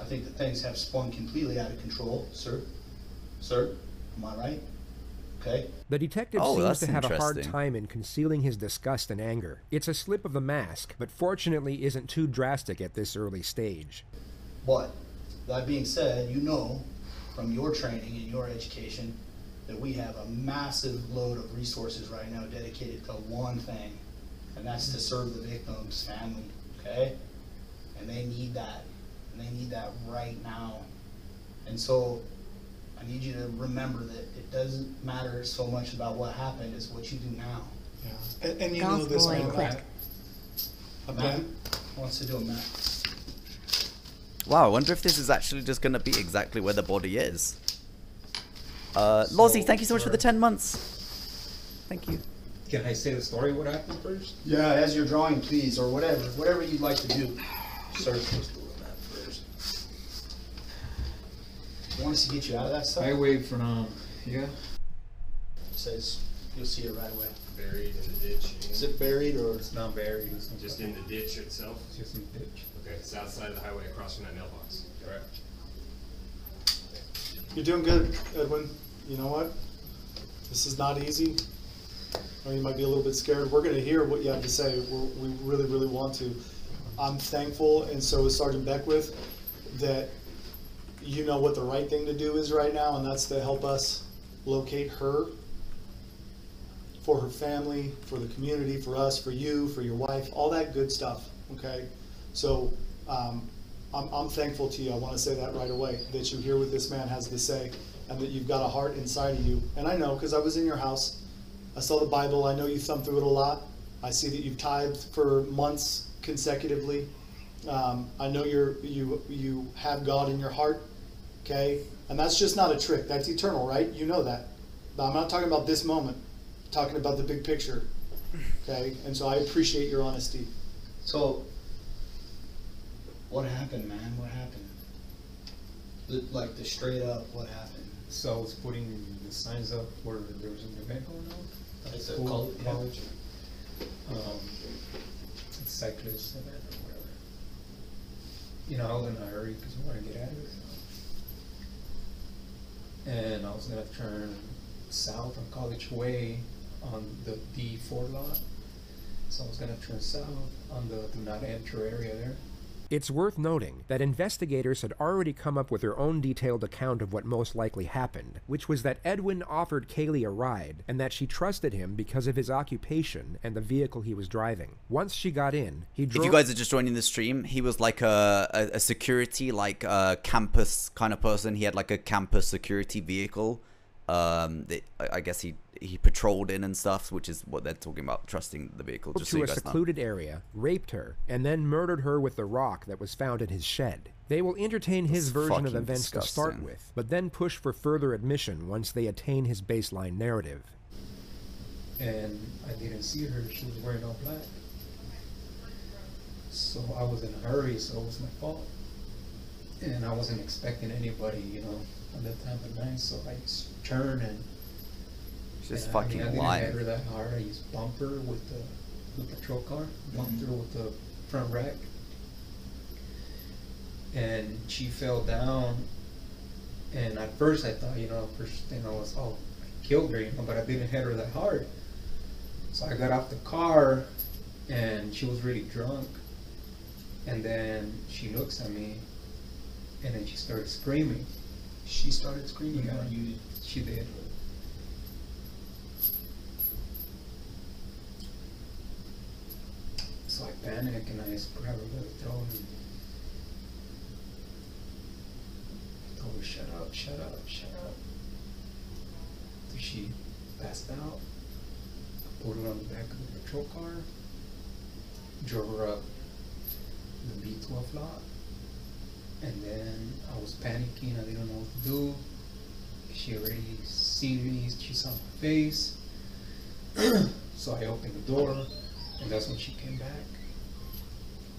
I think that things have spun completely out of control, sir. Sir, am I right? Okay. The detective Oh, seems that's to have a hard interesting. time in concealing his disgust and anger. It's a slip of the mask, but fortunately isn't too drastic at this early stage. But that being said, you know from your training and your education that we have a massive load of resources right now dedicated to one thing, and that's to serve the victim's family, okay? And they need that, and they need that right now. And so I need you to remember that it doesn't matter so much about what happened, it's what you do now. Yeah. And you know this man, Matt. Matt wants to do a Matt. Wow, I wonder if this is actually just going to be exactly where the body is. Lozzie, thank you so much for the 10 months. Thank you. Can I say the story what happened first? Yeah, as you're drawing, please, or whatever you'd like to do, sir. I want us to get you out of that stuff. I wait from, yeah. It says, you'll see it right away. Buried in the ditch. Is it buried or? It's not buried. It's Just in the ditch itself? It's just in the ditch. Okay, south side of the highway across from that mailbox. Correct. You're doing good, Edwin. You know what? This is not easy. Or you might be a little bit scared. We're going to hear what you have to say. We really, really want to. I'm thankful, and so is Sergeant Beckwith, that you know what the right thing to do is right now, and that's to help us locate her, for her family, for the community, for us, for you, for your wife, all that good stuff, okay? So I'm thankful to you. I want to say that right away, that you hear what this man has to say, and that you've got a heart inside of you. And I know, because I was in your house. I saw the Bible. I know you thumb through it a lot. I see that you've tithed for months consecutively. I know you have God in your heart, okay? And that's just not a trick. That's eternal, right? You know that. But I'm not talking about this moment. I'm talking about the big picture, okay? And so I appreciate your honesty. So, what happened, man? What happened? Like the straight up, what happened? So I was putting the signs up where there was an event going on. It's a School, yeah. college. Cyclist event or whatever. You know, I was in a hurry because I wanted to get out of there. And I was gonna turn south on College Way on the D4 lot. So I was gonna turn south on the do not enter area there. It's worth noting that investigators had already come up with their own detailed account of what most likely happened, which was that Edwin offered Kaylee a ride, and that she trusted him because of his occupation and the vehicle he was driving. Once she got in, he drove— If you guys are just joining the stream, he was like a security, like a campus kind of person. He had like a campus security vehicle. I guess he patrolled in and stuff, which is what they're talking about, trusting the vehicle. Just so to you a guys know. secluded area, raped her, and then murdered her with the rock that was found in his shed. They will entertain his version of fucking events to start disgusting. with, but then push for further admission once they attain his baseline narrative. And I didn't see her. She was wearing all black. So I was in a hurry, so it was my fault. And I wasn't expecting anybody, you know, at that time of night. So I just turned and Just I fucking didn't lying. hit her that hard. I just bumped her with the patrol car, bumped her with the front rack. And she fell down. And at first I thought, you know, first thing I was, oh, I killed her, you know, but I didn't hit her that hard. So I got off the car and she was really drunk. And then she looks at me and then she started screaming. She started screaming, Yeah, or you did? she did. So I panicked and I just grabbed her by the throat and told her, shut up, shut up, shut up. So she passed out. I put her on the back of the patrol car, drove her up the B12 lot, and then I was panicking, I didn't know what to do. She already seen me, she saw my face. So I opened the door, and that's when she came back.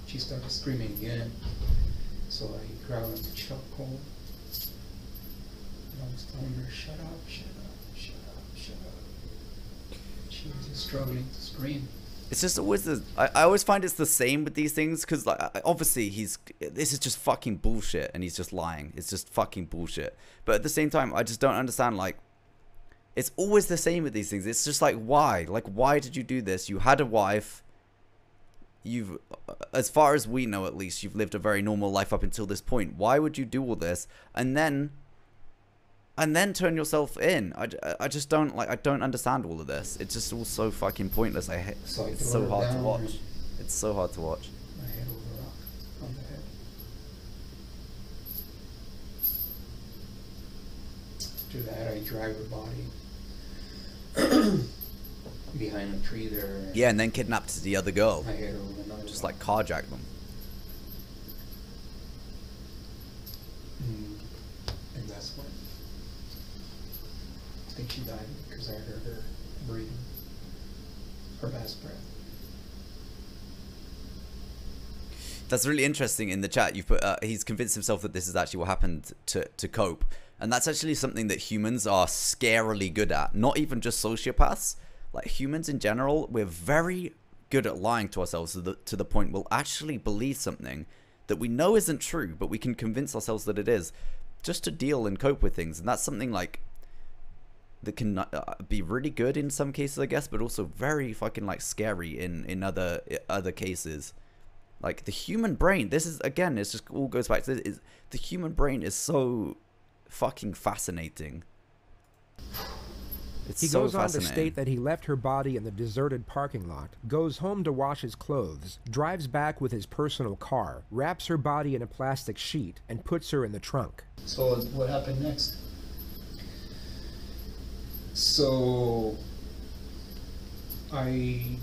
She started screaming again. So I grabbed her the chokehold. And I was telling her, shut up, shut up, shut up, shut up. She was just struggling to scream. It's just always I always find it's the same with these things, because like obviously this is just fucking bullshit and he's just lying. It's just fucking bullshit. But at the same time, I just don't understand, like, it's always the same with these things. It's just like, why? Like, why did you do this? You had a wife. You've, as far as we know at least, you've lived a very normal life up until this point. Why would you do all this? And then and then turn yourself in. I just don't like. I don't understand all of this. It's just all so fucking pointless. It's so hard to watch. It's so hard to watch. My head over a rock on the head. After that, I drag her body behind a tree there. Yeah, and then kidnapped the other girl. I hit her with another Just rock. like carjacked them. And that's when I think she died because I heard her breathing, her last breath. That's really interesting. In the chat, you've put he's convinced himself that this is actually what happened to cope, and that's actually something that humans are scarily good at. Not even just sociopaths, like humans in general, we're very good at lying to ourselves to the point we'll actually believe something that we know isn't true, but we can convince ourselves that it is, just to deal and cope with things. And that's something like that can be really good in some cases, I guess, but also very fucking like scary in other cases. Like the human brain, this is, again, it's just all goes back to this, the human brain is so fucking fascinating. It's He so goes on to fascinating. state that he left her body in the deserted parking lot, goes home to wash his clothes, drives back with his personal car, wraps her body in a plastic sheet, and puts her in the trunk. So what happened next? So I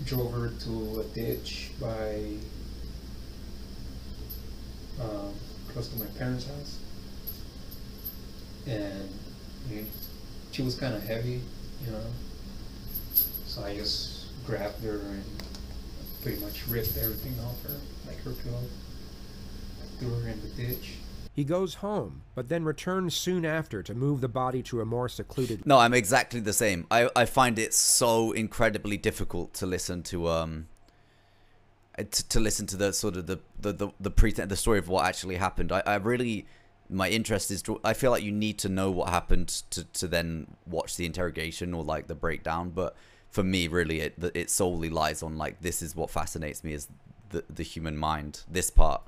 drove her to a ditch by close to my parents' house, and she was kind of heavy, you know, so I just grabbed her and pretty much ripped everything off her, like her clothes. I threw her in the ditch. He goes home, but then returns soon after to move the body to a more secluded... No, I'm exactly the same. I find it so incredibly difficult to listen to listen to the sort of the story of what actually happened. I really, my interest is I feel like you need to know what happened to then watch the interrogation or like the breakdown. But for me, really, it solely lies on like, this is what fascinates me, is the human mind. This part.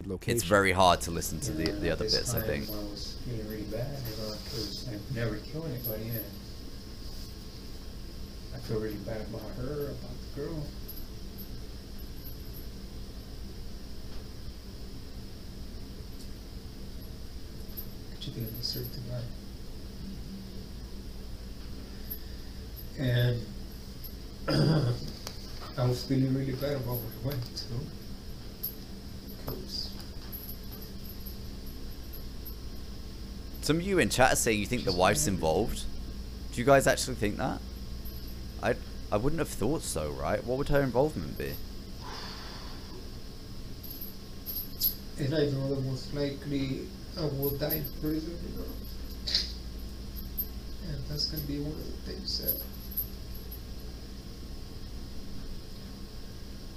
Location. It's very hard to listen to the other bits, I think. I was feeling really bad, you know, because I've never killed anybody, and I feel really bad about her, about the girl. She didn't deserve to die. And I was feeling really bad about what I went through. Some of you in chat are saying you think the wife's involved. Do you guys actually think that? I wouldn't have thought so, right? What would her involvement be? And I know that most likely I will die in prison, you know. And that's gonna be one of the things that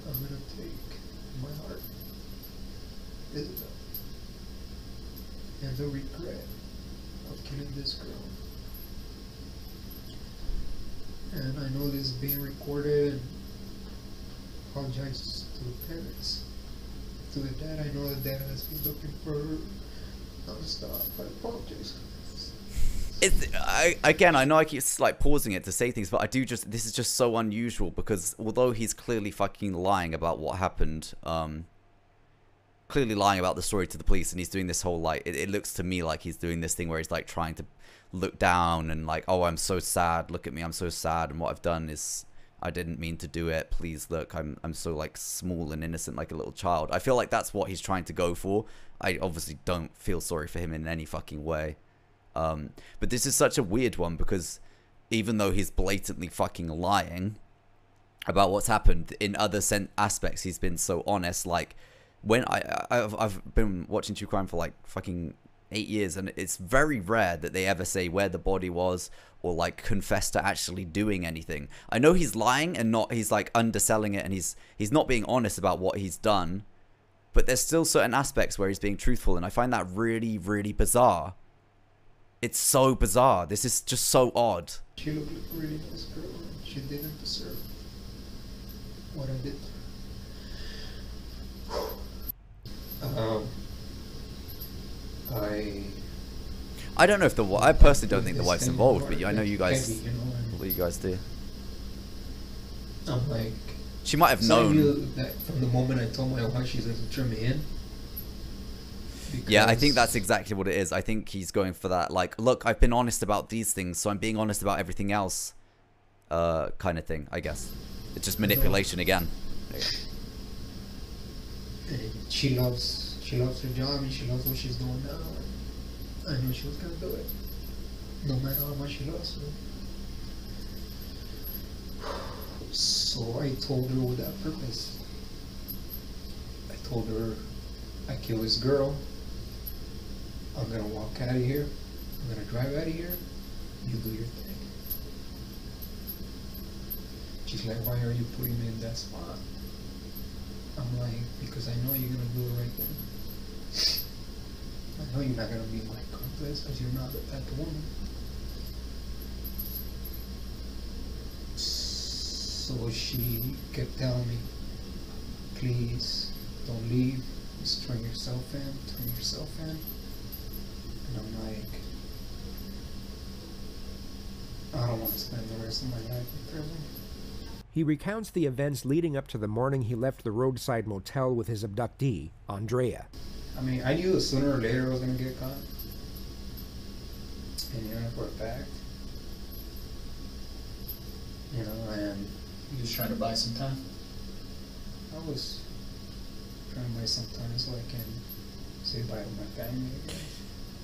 I'm gonna take in my heart. Isabel. And the regret of killing this girl. And I know this is being recorded, and apologize to the parents. To the dad, I know the dad has been looking for her non-stop. I apologize. Again, I know I keep like pausing it to say things, but this is just so unusual, because although he's clearly fucking lying about what happened, clearly lying about the story to the police, and he's doing this whole like, it looks to me like he's doing this thing where he's like trying to look down and like, oh, I'm so sad, look at me, I'm so sad, and what I've done is I didn't mean to do it, please look, I'm so like small and innocent like a little child. I feel like that's what he's trying to go for. I obviously don't feel sorry for him in any fucking way. But this is such a weird one, because even though he's blatantly fucking lying about what's happened, in other aspects he's been so honest. Like, when I've been watching true crime for like fucking 8 years, and it's very rare that they ever say where the body was or like confess to actually doing anything. I know he's lying and he's like underselling it, and he's not being honest about what he's done, but there's still certain aspects where he's being truthful, and I find that really, really bizarre. It's so bizarre. This is just so odd. She looked like a really nice girl, and she didn't deserve what I did to her. I don't know if I personally don't think the wife's involved, but I know you guys, heavy, you know, and what you guys do. I'm like, She might have so I knew known. that from the moment I told my wife, she's like, turn me in. Yeah, I think Because- that's exactly what it is. I think he's going for that, like, look, I've been honest about these things, so I'm being honest about everything else, kind of thing, I guess. It's just manipulation again. And she loves her job and she loves what she's doing now. And I knew she was gonna do it, no matter how much she loves me. So I told her with that purpose. I told her, I killed this girl. I'm gonna walk out of here. I'm gonna drive out of here. You do your thing. She's like, why are you putting me in that spot? I'm like, because I know you're gonna do the right thing. I know you're not gonna be my accomplice because you're not the type of woman. So she kept telling me, please don't leave. Just turn yourself in. And I'm like, I don't want to spend the rest of my life in prison. He recounts the events leading up to the morning he left the roadside motel with his abductee, Andrea. I mean, I knew that sooner or later I was gonna get caught. And you know, for a fact. You know, and You was trying to buy some time. I was trying to buy some time so I can say bye to my family again.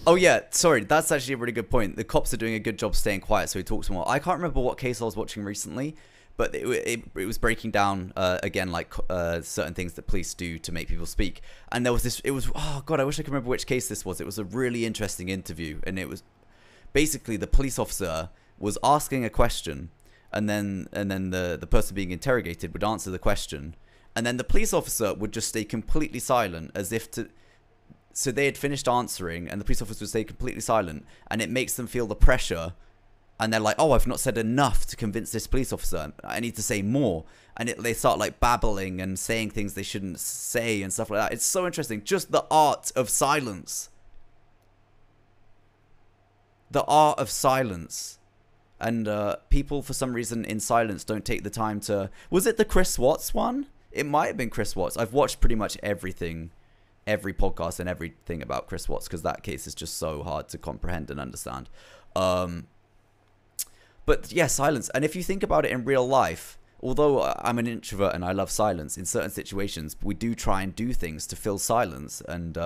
Oh yeah, sorry, that's actually a really good point. The cops are doing a good job staying quiet, so he talks more. I can't remember what case I was watching recently, but it was breaking down again, like certain things that police do to make people speak. And there was this. It was, oh god, I wish I could remember which case this was. It was a really interesting interview, and it was basically the police officer was asking a question, and then the person being interrogated would answer the question, and then the police officer would just stay completely silent, as if to. So they had finished answering, and the police officer would stay completely silent, and it makes them feel the pressure, and they're like, oh, I've not said enough to convince this police officer. I need to say more. And they start like babbling and saying things they shouldn't say and stuff like that. It's so interesting. Just the art of silence. The art of silence. And people, for some reason, in silence don't take the time to... Was it the Chris Watts one? It might have been Chris Watts. I've watched pretty much everything, every podcast and everything about Chris Watts, because that case is just so hard to comprehend and understand. But yeah, silence. And if you think about it in real life, although I'm an introvert and I love silence, in certain situations, we do try and do things to fill silence. And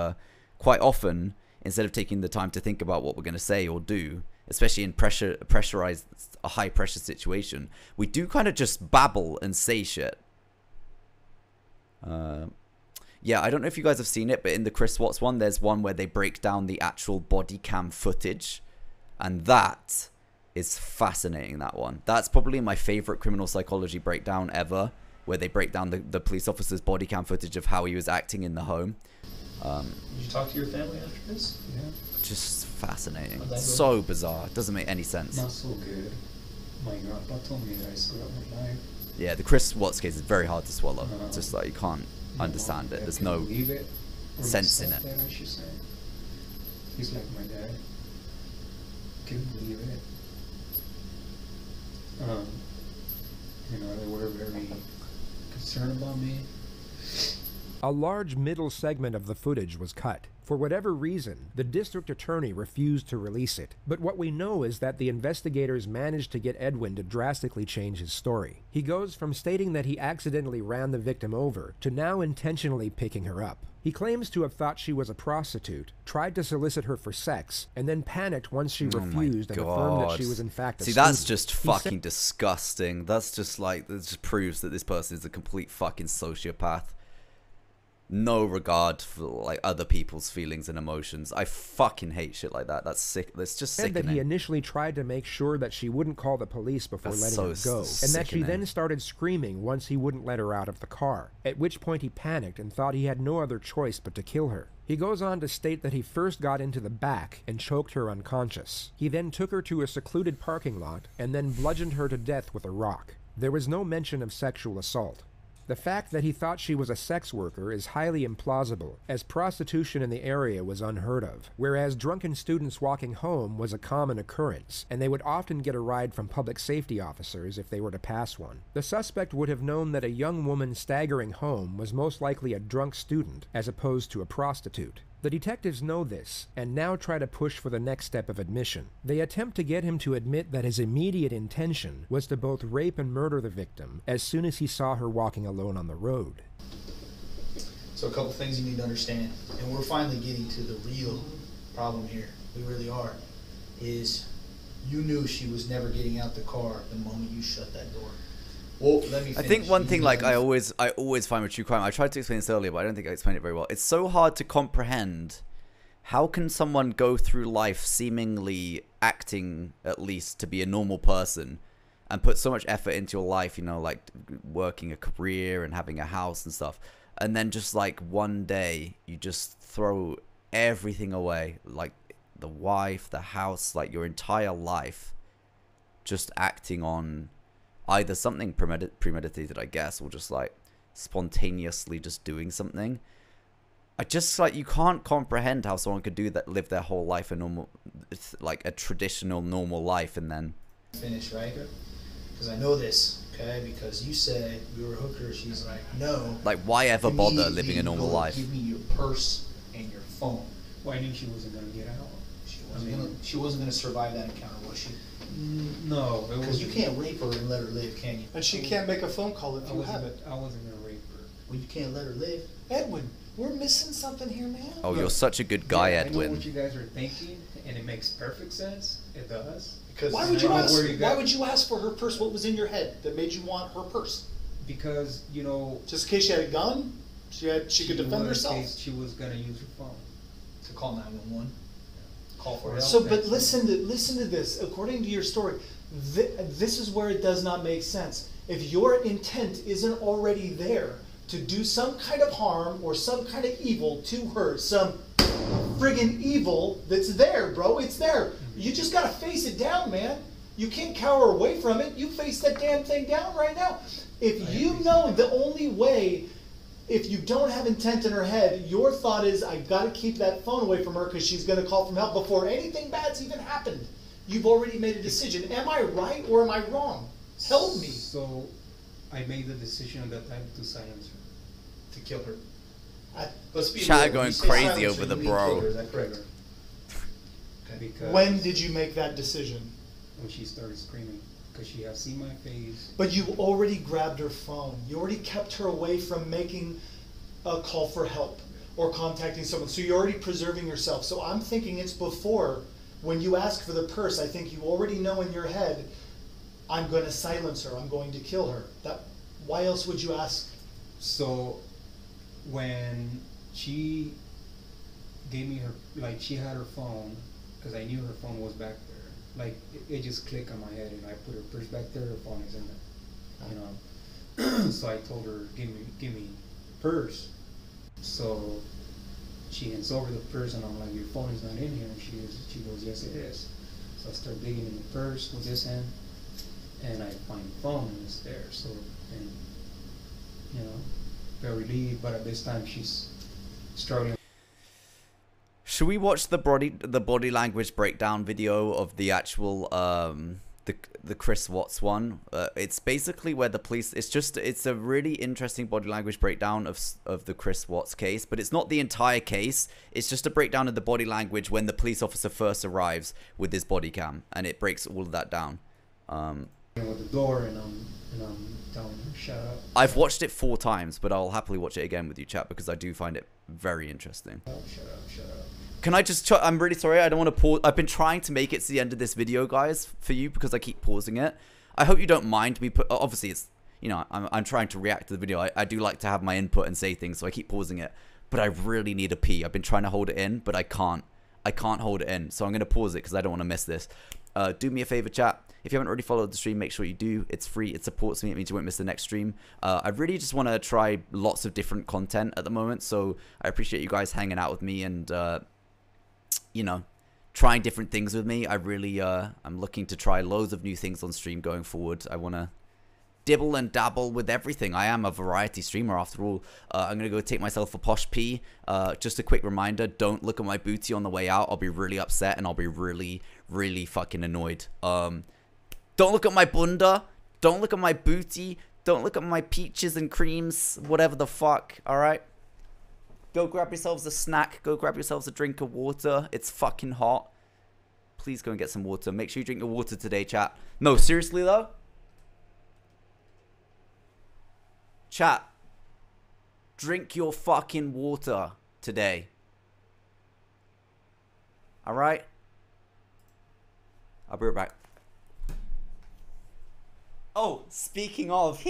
quite often, instead of taking the time to think about what we're going to say or do, especially in pressurized, a high pressure situation, we do kind of just babble and say shit. Yeah, I don't know if you guys have seen it, but in the Chris Watts one, there's one where they break down the actual body cam footage. And that is fascinating, that one. That's probably my favorite criminal psychology breakdown ever, where they break down the police officer's body cam footage of how he was acting in the home. Did you talk to your family after this? Yeah. Just fascinating. How'd that go? So bizarre. It doesn't make any sense. Not so good. My grandpa told me that I screwed up my life. Yeah, the Chris Watts case is very hard to swallow. It's just like, you can't understand it. There's no sense in it. That, I should say. He's like my dad. Couldn't believe it. You know, they were very concerned about me. A large middle segment of the footage was cut. For whatever reason, the district attorney refused to release it. But what we know is that the investigators managed to get Edwin to drastically change his story. He goes from stating that he accidentally ran the victim over to now intentionally picking her up. He claims to have thought she was a prostitute, tried to solicit her for sex, and then panicked once she refused and affirmed that she was in fact a See, that's student. just fucking disgusting. That's just like, that just proves that this person is a complete fucking sociopath. No regard for like other people's feelings and emotions. I fucking hate shit like that. That's sick. That's just Said sickening. that he initially tried to make sure that she wouldn't call the police before That's letting so her go, and that she sickening. then started screaming once he wouldn't let her out of the car, at which point he panicked and thought he had no other choice but to kill her. He goes on to state that he first got into the back and choked her unconscious. He then took her to a secluded parking lot and then bludgeoned her to death with a rock. There was no mention of sexual assault. The fact that he thought she was a sex worker is highly implausible, as prostitution in the area was unheard of, whereas drunken students walking home was a common occurrence, and they would often get a ride from public safety officers if they were to pass one. The suspect would have known that a young woman staggering home was most likely a drunk student as opposed to a prostitute. The detectives know this, and now try to push for the next step of admission. They attempt to get him to admit that his immediate intention was to both rape and murder the victim as soon as he saw her walking alone on the road. So a couple things you need to understand, and we're finally getting to the real problem here, we really are, is you knew she was never getting out the car the moment you shut that door. Well, let me finish. I think one thing, like, I always find with true crime, I tried to explain this earlier, but I don't think I explained it very well. It's so hard to comprehend. How can someone go through life seemingly acting, at least, to be a normal person and put so much effort into your life, you know, like working a career and having a house and stuff, and then just like one day you just throw everything away, like the wife, the house, like your entire life, just acting on either something premeditated, I guess, or just like spontaneously just doing something. I just, like, you can't comprehend how someone could do that, live their whole life a normal, like a traditional normal life, and then finish, right? Because I know this, okay? Because you said we were hookers. She's like, no. Like, why ever bother living a normal life? Give me your purse and your phone. Well, I knew she wasn't gonna get out. She wasn't gonna survive that encounter, was she? No, because you can't rape her and let her live, can you? And she can't make a phone call if you have it. I wasn't gonna rape her. Well, you can't let her live. Edwin, we're missing something here, man. Oh, you're such a good guy, I know Edwin. what you guys are thinking, and it makes perfect sense. It does. Because why would you ask for her purse? What was in your head that made you want her purse? Because, you know, just in case she had a gun, she could defend herself. She was gonna use her phone to call 911. Call for help. So, but listen to this. According to your story, this is where it does not make sense. If your intent isn't already there to do some kind of harm or some kind of evil to her, some friggin' evil that's there, bro. It's there. You just gotta face it down, man. You can't cower away from it. You face that damn thing down right now. If you know the only way, if you don't have intent in her head, your thought is, I gotta keep that phone away from her because she's gonna call for help before anything bad's even happened. You've already made a decision. Am I right or am I wrong? Help me. So, I made the decision at that time to silence her. To kill her. Chat going crazy over the bro. Is that correct? Because when did you make that decision? When she started screaming, because she had seen my face. But you already grabbed her phone. You already kept her away from making a call for help or contacting someone. So you're already preserving yourself. So I'm thinking it's before, when you ask for the purse, I think you already know in your head, I'm going to silence her. I'm going to kill her. Why else would you ask? So when she gave me her, like, she had her phone, because I knew her phone was back there. Like, it just clicked on my head, and I put her purse back there, her phone is in there, you know. So I told her, give me purse. So she hands over the purse, and I'm like, your phone is not in here. And she goes, yes, it is. So I start digging in the purse with this hand, and I find the phone, and it's there. So, and, you know, very relieved, but at this time she's struggling. Should we watch the body language breakdown video of the actual the Chris Watts one? It's basically where the police. It's a really interesting body language breakdown of the Chris Watts case, but it's not the entire case. It's just a breakdown of the body language when the police officer first arrives with his body cam, and it breaks all of that down. With the door, and I'm telling her, shut up. I've watched it 4 times, but I'll happily watch it again with you, chat, because I do find it very interesting. Shut up. Can I just I'm really sorry, I don't want to pause. I've been trying to make it to the end of this video, guys, for you, because I keep pausing it. I hope you don't mind me obviously it's, you know, I'm trying to react to the video. I do like to have my input and say things, so I keep pausing it. But I really need a pee. I've been trying to hold it in, but I can't hold it in. So I'm going to pause it because I don't want to miss this. Do me a favor, chat. If you haven't already followed the stream, make sure you do. It's free. It supports me. It means you won't miss the next stream. I really just want to try lots of different content at the moment. So I appreciate you guys hanging out with me and, you know, trying different things with me. I really, I'm looking to try loads of new things on stream going forward. I want to dibble and dabble with everything. I am a variety streamer after all. I'm gonna go take myself a posh pee. Just a quick reminder, don't look at my booty on the way out. I'll be really upset and I'll be really, really fucking annoyed. Don't look at my bunda. Don't look at my booty. Don't look at my peaches and creams. Whatever the fuck, alright? Go grab yourselves a snack. Go grab yourselves a drink of water. It's fucking hot. Please go and get some water. Make sure you drink your water today, chat. No, seriously though? Chat. Drink your fucking water today. Alright? I'll be right back. Oh, speaking of.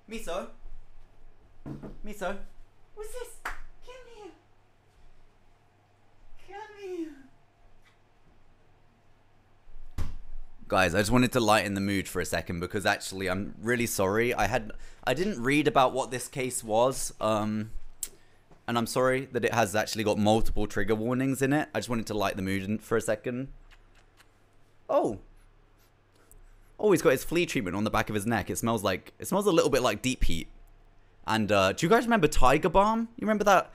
Miso? Miso? What's this? Come here. Come here. Guys, I just wanted to lighten the mood for a second because actually I'm really sorry. I didn't read about what this case was. And I'm sorry that it has actually got multiple trigger warnings in it. I just wanted to lighten the mood for a second. Oh. Oh, he's got his flea treatment on the back of his neck. It smells a little bit like deep heat. And do you guys remember Tiger Balm? You remember that?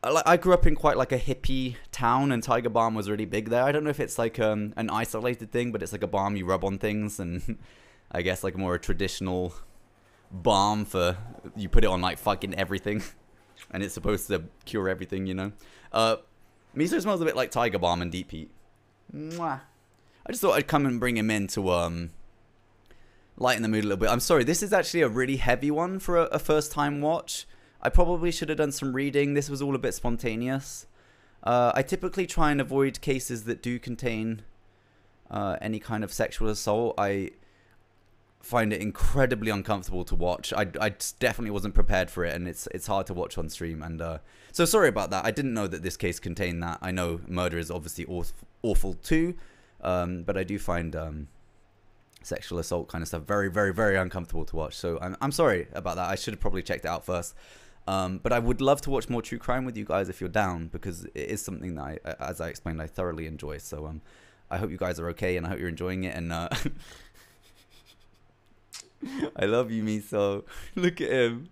I grew up in quite like a hippie town, and Tiger Balm was really big there. I don't know if it's like an isolated thing, but it's like a balm you rub on things, and I guess like more a traditional balm for you put it on like fucking everything, and it's supposed to cure everything, you know. Miso smells a bit like Tiger Balm and deep heat. Mwah. I just thought I'd come and bring him in to lighten the mood a little bit. I'm sorry, this is actually a really heavy one for a first time watch. I probably should have done some reading. This was all a bit spontaneous. I typically try and avoid cases that do contain any kind of sexual assault. I find it incredibly uncomfortable to watch. I definitely wasn't prepared for it, and it's hard to watch on stream. And so sorry about that. I didn't know that this case contained that. I know murder is obviously awful too. But I do find sexual assault kind of stuff very, very, very uncomfortable to watch. So I'm sorry about that. I should have probably checked it out first. But I would love to watch more true crime with you guys if you're down, because it is something that, as I explained, I thoroughly enjoy. So I hope you guys are okay, and I hope you're enjoying it. And I love you, Miso. Look at him.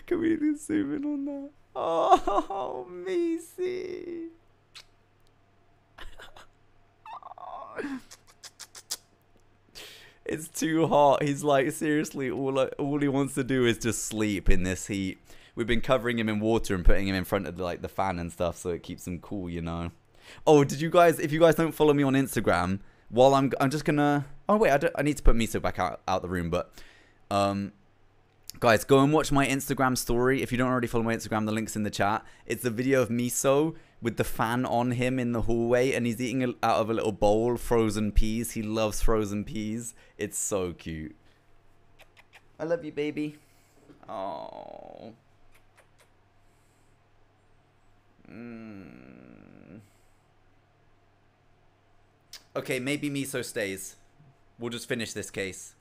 Can we just zoom in on that? Oh, Misi. It's too hot. He's like, seriously, all he wants to do is just sleep in this heat. We've been covering him in water and putting him in front of like the fan and stuff so it keeps him cool, you know. Oh, did you guys, if you guys don't follow me on Instagram, while I'm just gonna, oh wait, I need to put Miso back out the room, but guys, go and watch my Instagram story. If you don't already follow my Instagram, the link's in the chat. It's the video of Miso with the fan on him in the hallway, and he's eating out of a little bowl frozen peas. He loves frozen peas. It's so cute. I love you, baby. Oh. Okay, maybe Miso stays. We'll just finish this case.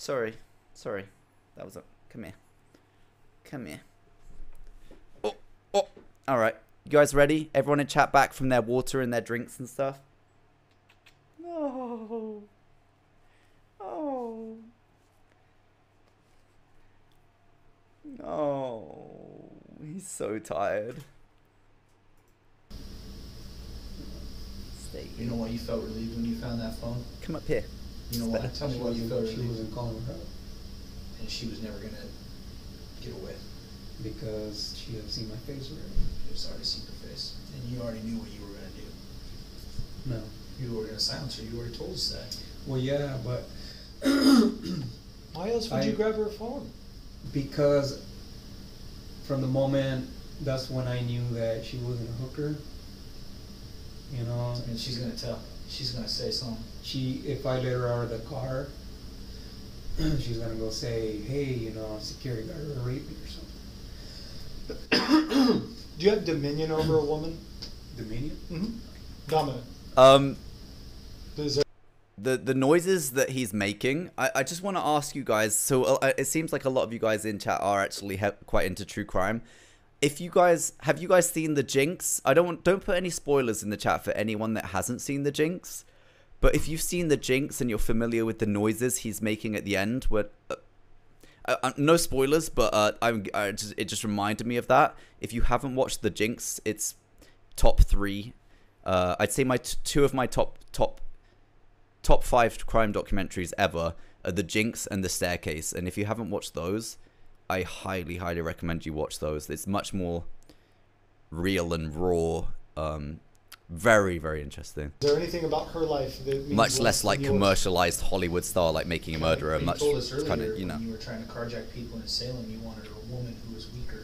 Sorry. That was a... Come here. Oh. All right. You guys ready? Everyone in chat back from their water and their drinks and stuff? No. Oh. No. He's so tired. Stay You know why you felt relieved when you found that phone? Come up here. You know why? Tell me why you felt She relieved. wasn't calling her out And she was never gonna get away. because she had seen my face already. You just already seen her face, and you already knew what you were gonna do. No. You were gonna silence her. You already told us that. Well, yeah, but Why else would you grab her phone? Because from the moment, that's when I knew that she wasn't a hooker. You know. And she's gonna tell. She's gonna say something. If I let her out of the car, she's gonna go say, "Hey, you know, security guard raped me or something." Do you have dominion over a woman? Dominion? Mm-hmm. Dominant. The noises that he's making, I just want to ask you guys, so it seems like a lot of you guys in chat are actually quite into true crime. Have you guys seen The Jinx? Don't put any spoilers in the chat for anyone that hasn't seen The Jinx. But if you've seen The Jinx and you're familiar with the noises he's making at the end, no spoilers, but it just reminded me of that. If you haven't watched The Jinx, it's top 3. I'd say two of my top 5 crime documentaries ever are The Jinx and The Staircase. And if you haven't watched those, I highly recommend you watch those. It's much more real and raw. Very interesting. Is there anything about her life that means much less like yours? commercialized Hollywood style, like Making a Murderer. You Much told us earlier kind of, you know. when you were trying to carjack people in Salem, you wanted a woman who was weaker.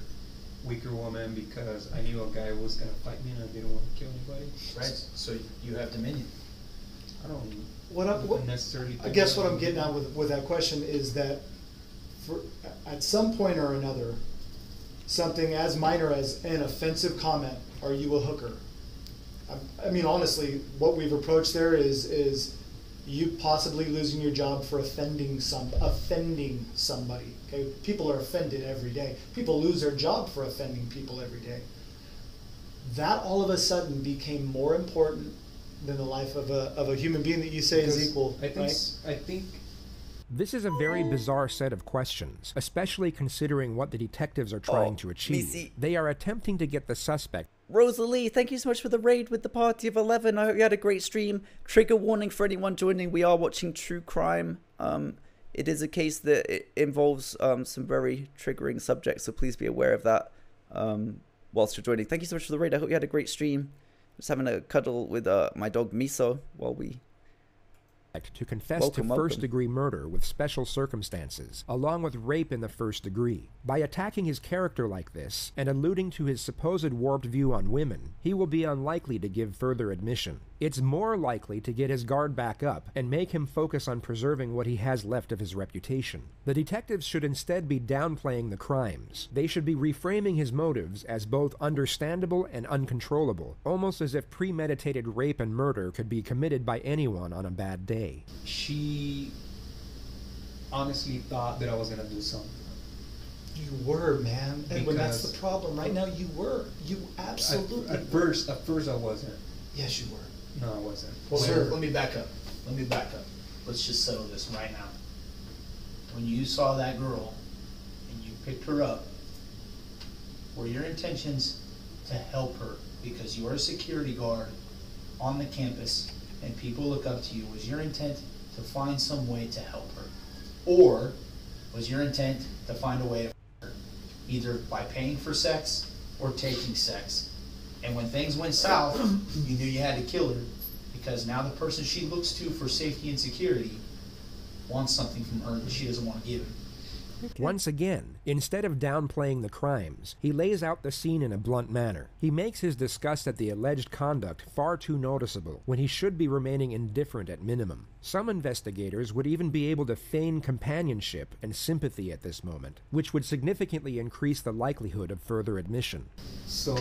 Weaker woman, because I knew a guy was gonna fight me and I didn't want to kill anybody. Right. So you have dominion. I don't What necessarily. I guess what I'm getting at with that question is that at some point or another, something as minor as an offensive comment, "Are you a hooker?" I mean, honestly, what we've approached there is you possibly losing your job for offending somebody. Okay, people are offended every day. People lose their job for offending people every day. That all of a sudden became more important than the life of a human being that you say is equal. I think This is a very bizarre set of questions, especially considering what the detectives are trying to achieve. They are attempting to get the suspect. Rosalie, thank you so much for the raid with the party of 11. I hope you had a great stream. Trigger warning for anyone joining. We are watching true crime. It is a case that it involves some very triggering subjects, so please be aware of that whilst you're joining. Thank you so much for the raid. I hope you had a great stream. Just having a cuddle with my dog Miso while we... to confess to first-degree murder with special circumstances, along with rape in the first degree. By attacking his character like this, and alluding to his supposed warped view on women, he will be unlikely to give further admission. It's more likely to get his guard back up and make him focus on preserving what he has left of his reputation. The detectives should instead be downplaying the crimes. They should be reframing his motives as both understandable and uncontrollable, almost as if premeditated rape and murder could be committed by anyone on a bad day. she honestly thought that I was gonna do something. You were, man. And when that's the problem. Right now, you were. You absolutely At first I wasn't. Yes, you were. No, I wasn't. Well, sir, let me back up. Let's just settle this right now. When you saw that girl and you picked her up, were your intentions to help her because you're a security guard on the campus and people look up to you? Was your intent to find some way to help her? Or was your intent to find a way to help her, either by paying for sex or taking sex? And when things went south, you knew you had to kill her because now the person she looks to for safety and security wants something from her that she doesn't want to give him. Once again, instead of downplaying the crimes, he lays out the scene in a blunt manner. He makes his disgust at the alleged conduct far too noticeable, when he should be remaining indifferent at minimum. Some investigators would even be able to feign companionship and sympathy at this moment, which would significantly increase the likelihood of further admission. So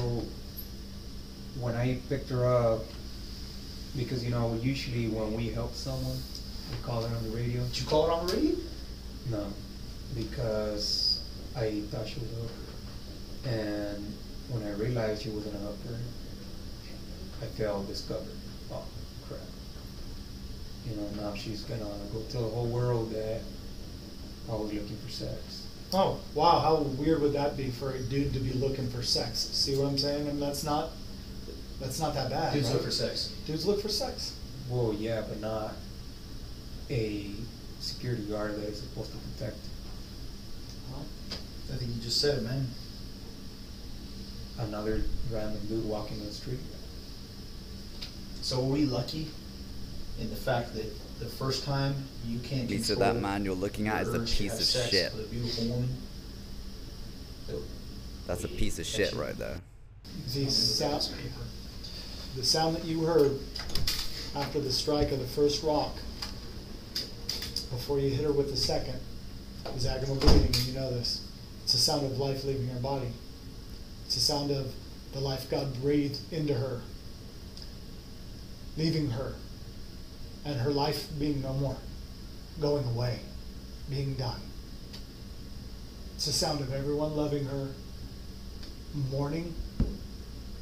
when I picked her up, because you know, usually when we help someone, we call it on the radio. Did you call it on the radio? No, because I thought she was a hooker. And when I realized she wasn't a hooker, I felt discovered. Oh, crap. You know, now she's gonna go tell the whole world that I was looking for sex. Oh, wow, how weird would that be for a dude to be looking for sex? See what I'm saying? And that's not that bad. Dudes right? look for sex. Dudes look for sex. Well, yeah, but not a security guard that is supposed to protect. Well, I think you just said it, man. Another random dude walking the street. So are we lucky in the fact that the first time you can't Lisa, control that man you're looking at is a your urge to piece have of sex shit. with a beautiful woman? That's a piece of shit right there. The sound that you heard after the strike of the first rock, before you hit her with the second, is abdominal breathing, and you know this. It's the sound of life leaving her body. It's the sound of the life God breathed into her, leaving her, and her life being no more, going away, being done. It's the sound of everyone loving her, mourning.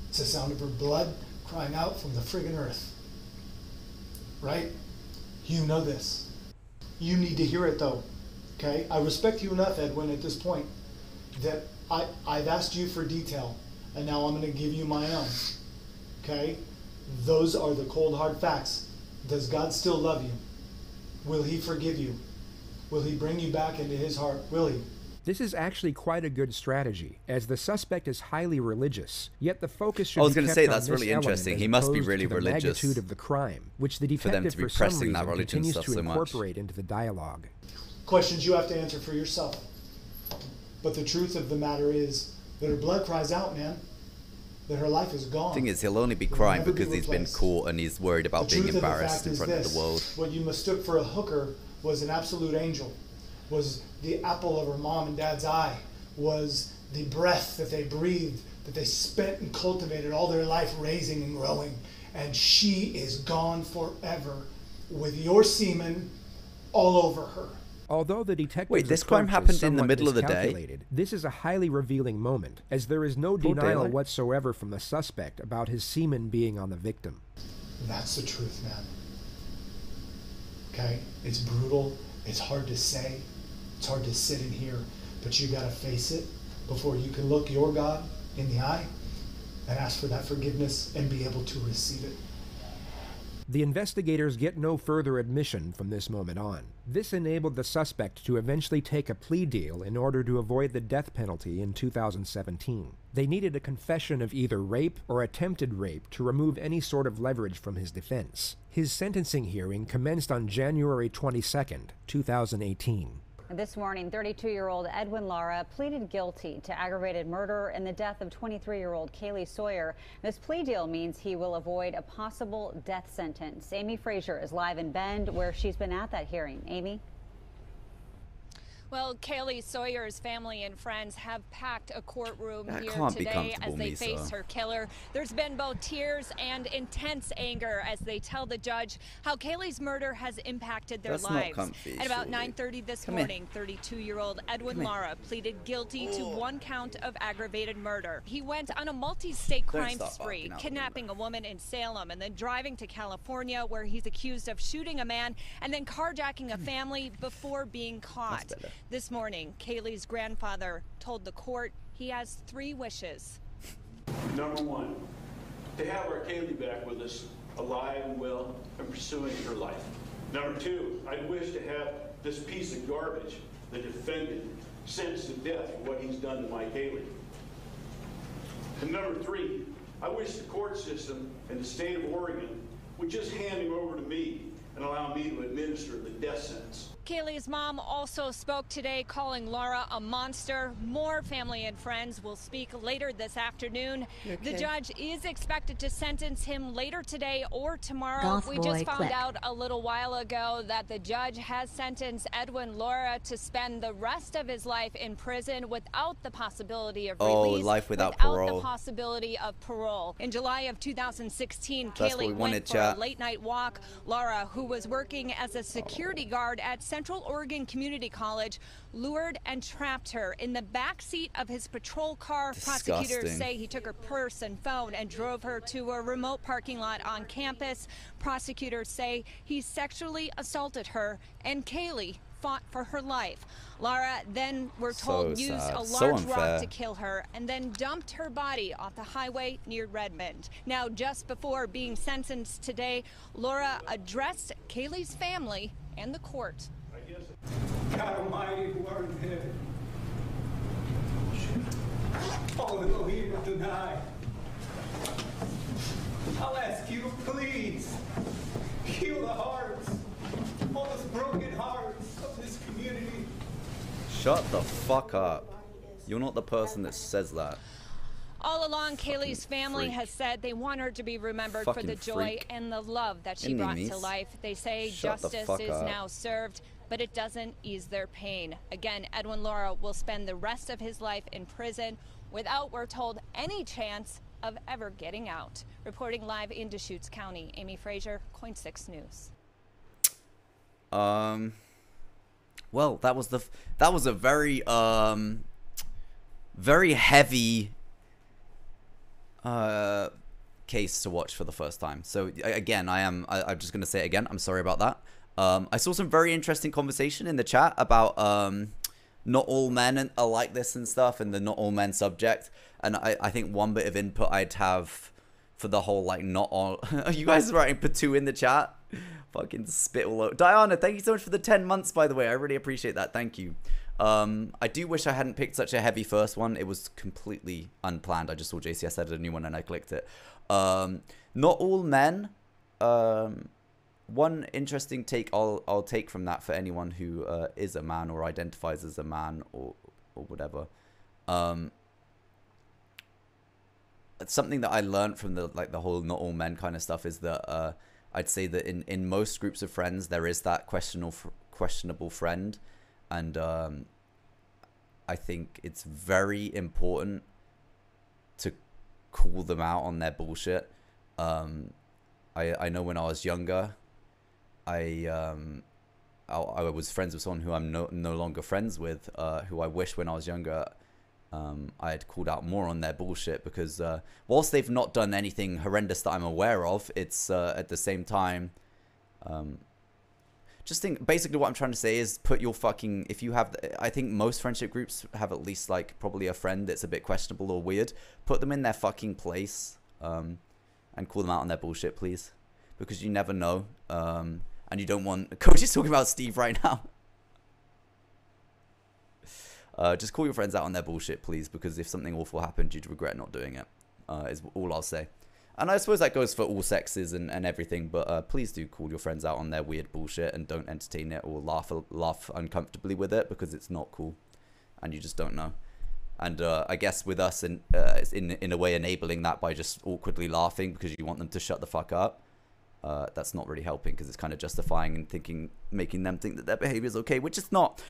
It's the sound of her blood crying out from the friggin' earth. Right? You know this. You need to hear it though. Okay? I respect you enough, Edwin, at this point, that I've asked you for detail, and now I'm going to give you my own. Okay? Those are the cold hard facts. Does God still love you? Will he forgive you? Will he bring you back into his heart? Will he? This is actually quite a good strategy, as the suspect is highly religious, yet the focus should I was be going to kept say on that's this really element interesting. as He must be opposed really to the religious magnitude of the crime, which the for them detective to be for some pressing reason that religion continues stuff to so much. incorporate into the dialogue. Questions you have to answer for yourself. But the truth of the matter is that her blood cries out, man. That her life is gone. Thing is, he'll only be crying because he's been caught and he's worried about being embarrassed in front of the world. What you mistook for a hooker was an absolute angel, was the apple of her mom and dad's eye, was the breath that they breathed, that they spent and cultivated all their life raising and growing. And she is gone forever with your semen all over her. Although the detective's Wait, this crime approach is happened in the somewhat middle of the day? miscalculated, this is a highly revealing moment, as there is no Broad denial daylight? whatsoever from the suspect about his semen being on the victim. That's the truth, man. Okay? It's brutal. It's hard to say. It's hard to sit in here. But you gotta face it before you can look your God in the eye and ask for that forgiveness and be able to receive it. The investigators get no further admission from this moment on. This enabled the suspect to eventually take a plea deal in order to avoid the death penalty in 2017. They needed a confession of either rape or attempted rape to remove any sort of leverage from his defense. His sentencing hearing commenced on January 22nd, 2018. This morning, 32-year-old Edwin Lara pleaded guilty to aggravated murder in the death of 23-year-old Kaylee Sawyer. This plea deal means he will avoid a possible death sentence. Amy Frazier is live in Bend, where she's been at that hearing. Amy? Well, Kaylee Sawyer's family and friends have packed a courtroom That here can't be today as comfortable, they Misa. face her killer. There's been both tears and intense anger as they tell the judge how Kaylee's murder has impacted their That's not lives. comfy, At about surely. 9:30 this Come here. morning, 32-year-old Edwin Come here. Lara pleaded guilty to one count of aggravated murder. He went on a multi-state Don't crime stop spree, barking out the kidnapping a woman in Salem and then driving to California, where he's accused of shooting a man and then carjacking a family before being caught. better. This morning, Kaylee's grandfather told the court he has 3 wishes. Number one, to have our Kaylee back with us, alive and well, and pursuing her life. Number two, I'd wish to have this piece of garbage, the defendant, sentenced to death for what he's done to my Kaylee. And number three, I wish the court system in the state of Oregon would just hand him over to me and allow me to administer the death sentence. Kaylee's mom also spoke today, calling Lara a monster. More family and friends will speak later this afternoon. Okay. The judge is expected to sentence him later today or tomorrow. Goth We boy just found click. out a little while ago that the judge has sentenced Edwin Lara to spend the rest of his life in prison without the possibility of Oh, release, life without without parole. the possibility of parole. In July of 2016, That's what we Kaylee wanted, went for chat. a late night walk. Lara, who was working as a security guard at Central Oregon Community College, lured and trapped her in the back seat of his patrol car. Disgusting. Prosecutors say he took her purse and phone and drove her to a remote parking lot on campus. Prosecutors say he sexually assaulted her, and Kaylee fought for her life. Lara then, we're told, used a large rock to kill her and then dumped her body off the highway near Redmond. Now, just before being sentenced today, Laura addressed Kaylee's family and the court. God Almighty, who art in heaven, oh Elohim Adonai, I'll ask you to please heal the hearts, all those broken hearts of this community. Shut the fuck up. You're not the person that says that. All along, Kaylee's family has said they want her to be remembered for the joy and the love that she brought to life. They say justice is now served, but it doesn't ease their pain. Again, Edwin Lara will spend the rest of his life in prison without, we're told, any chance of ever getting out. Reporting live in Deschutes County, Amy Frazier, KOIN 6 News. Well, that was a very very heavy case to watch for the first time. So again, I'm just gonna say it again. I'm sorry about that. I saw some very interesting conversation in the chat about not all men are like this and stuff, and the not all men subject. And I think one bit of input I'd have for the whole, like, not all... Are you guys writing Patu in the chat? Fucking spit all over. Diana, thank you so much for the 10 months, by the way. I really appreciate that. Thank you. I do wish I hadn't picked such a heavy first one. It was completely unplanned. I just saw JCS added a new one and I clicked it. Not all men. One interesting take I'll take from that for anyone who is a man or identifies as a man or whatever. Something that I learned from the whole not all men kind of stuff is that I'd say that in most groups of friends there is that questionable friend, and I think it's very important to call them out on their bullshit. I know when I was younger, I was friends with someone who I'm no longer friends with, who I wish when I was younger I had called out more on their bullshit, because whilst they've not done anything horrendous that I'm aware of, it's at the same time, just think, basically what I'm trying to say is put your fucking, if you have, I think most friendship groups have at least like probably a friend that's a bit questionable or weird. Put them in their fucking place and call them out on their bullshit, please, because you never know. And you don't want, Coach is talking about Steve right now. Just call your friends out on their bullshit, please, because if something awful happened, you'd regret not doing it, is all I'll say. And I suppose that goes for all sexes and everything, but please do call your friends out on their weird bullshit and don't entertain it or laugh uncomfortably with it, because it's not cool and you just don't know. And I guess with us, in a way, enabling that by just awkwardly laughing because you want them to shut the fuck up, that's not really helping, because it's kind of justifying and making them think that their behavior is okay, which it's not.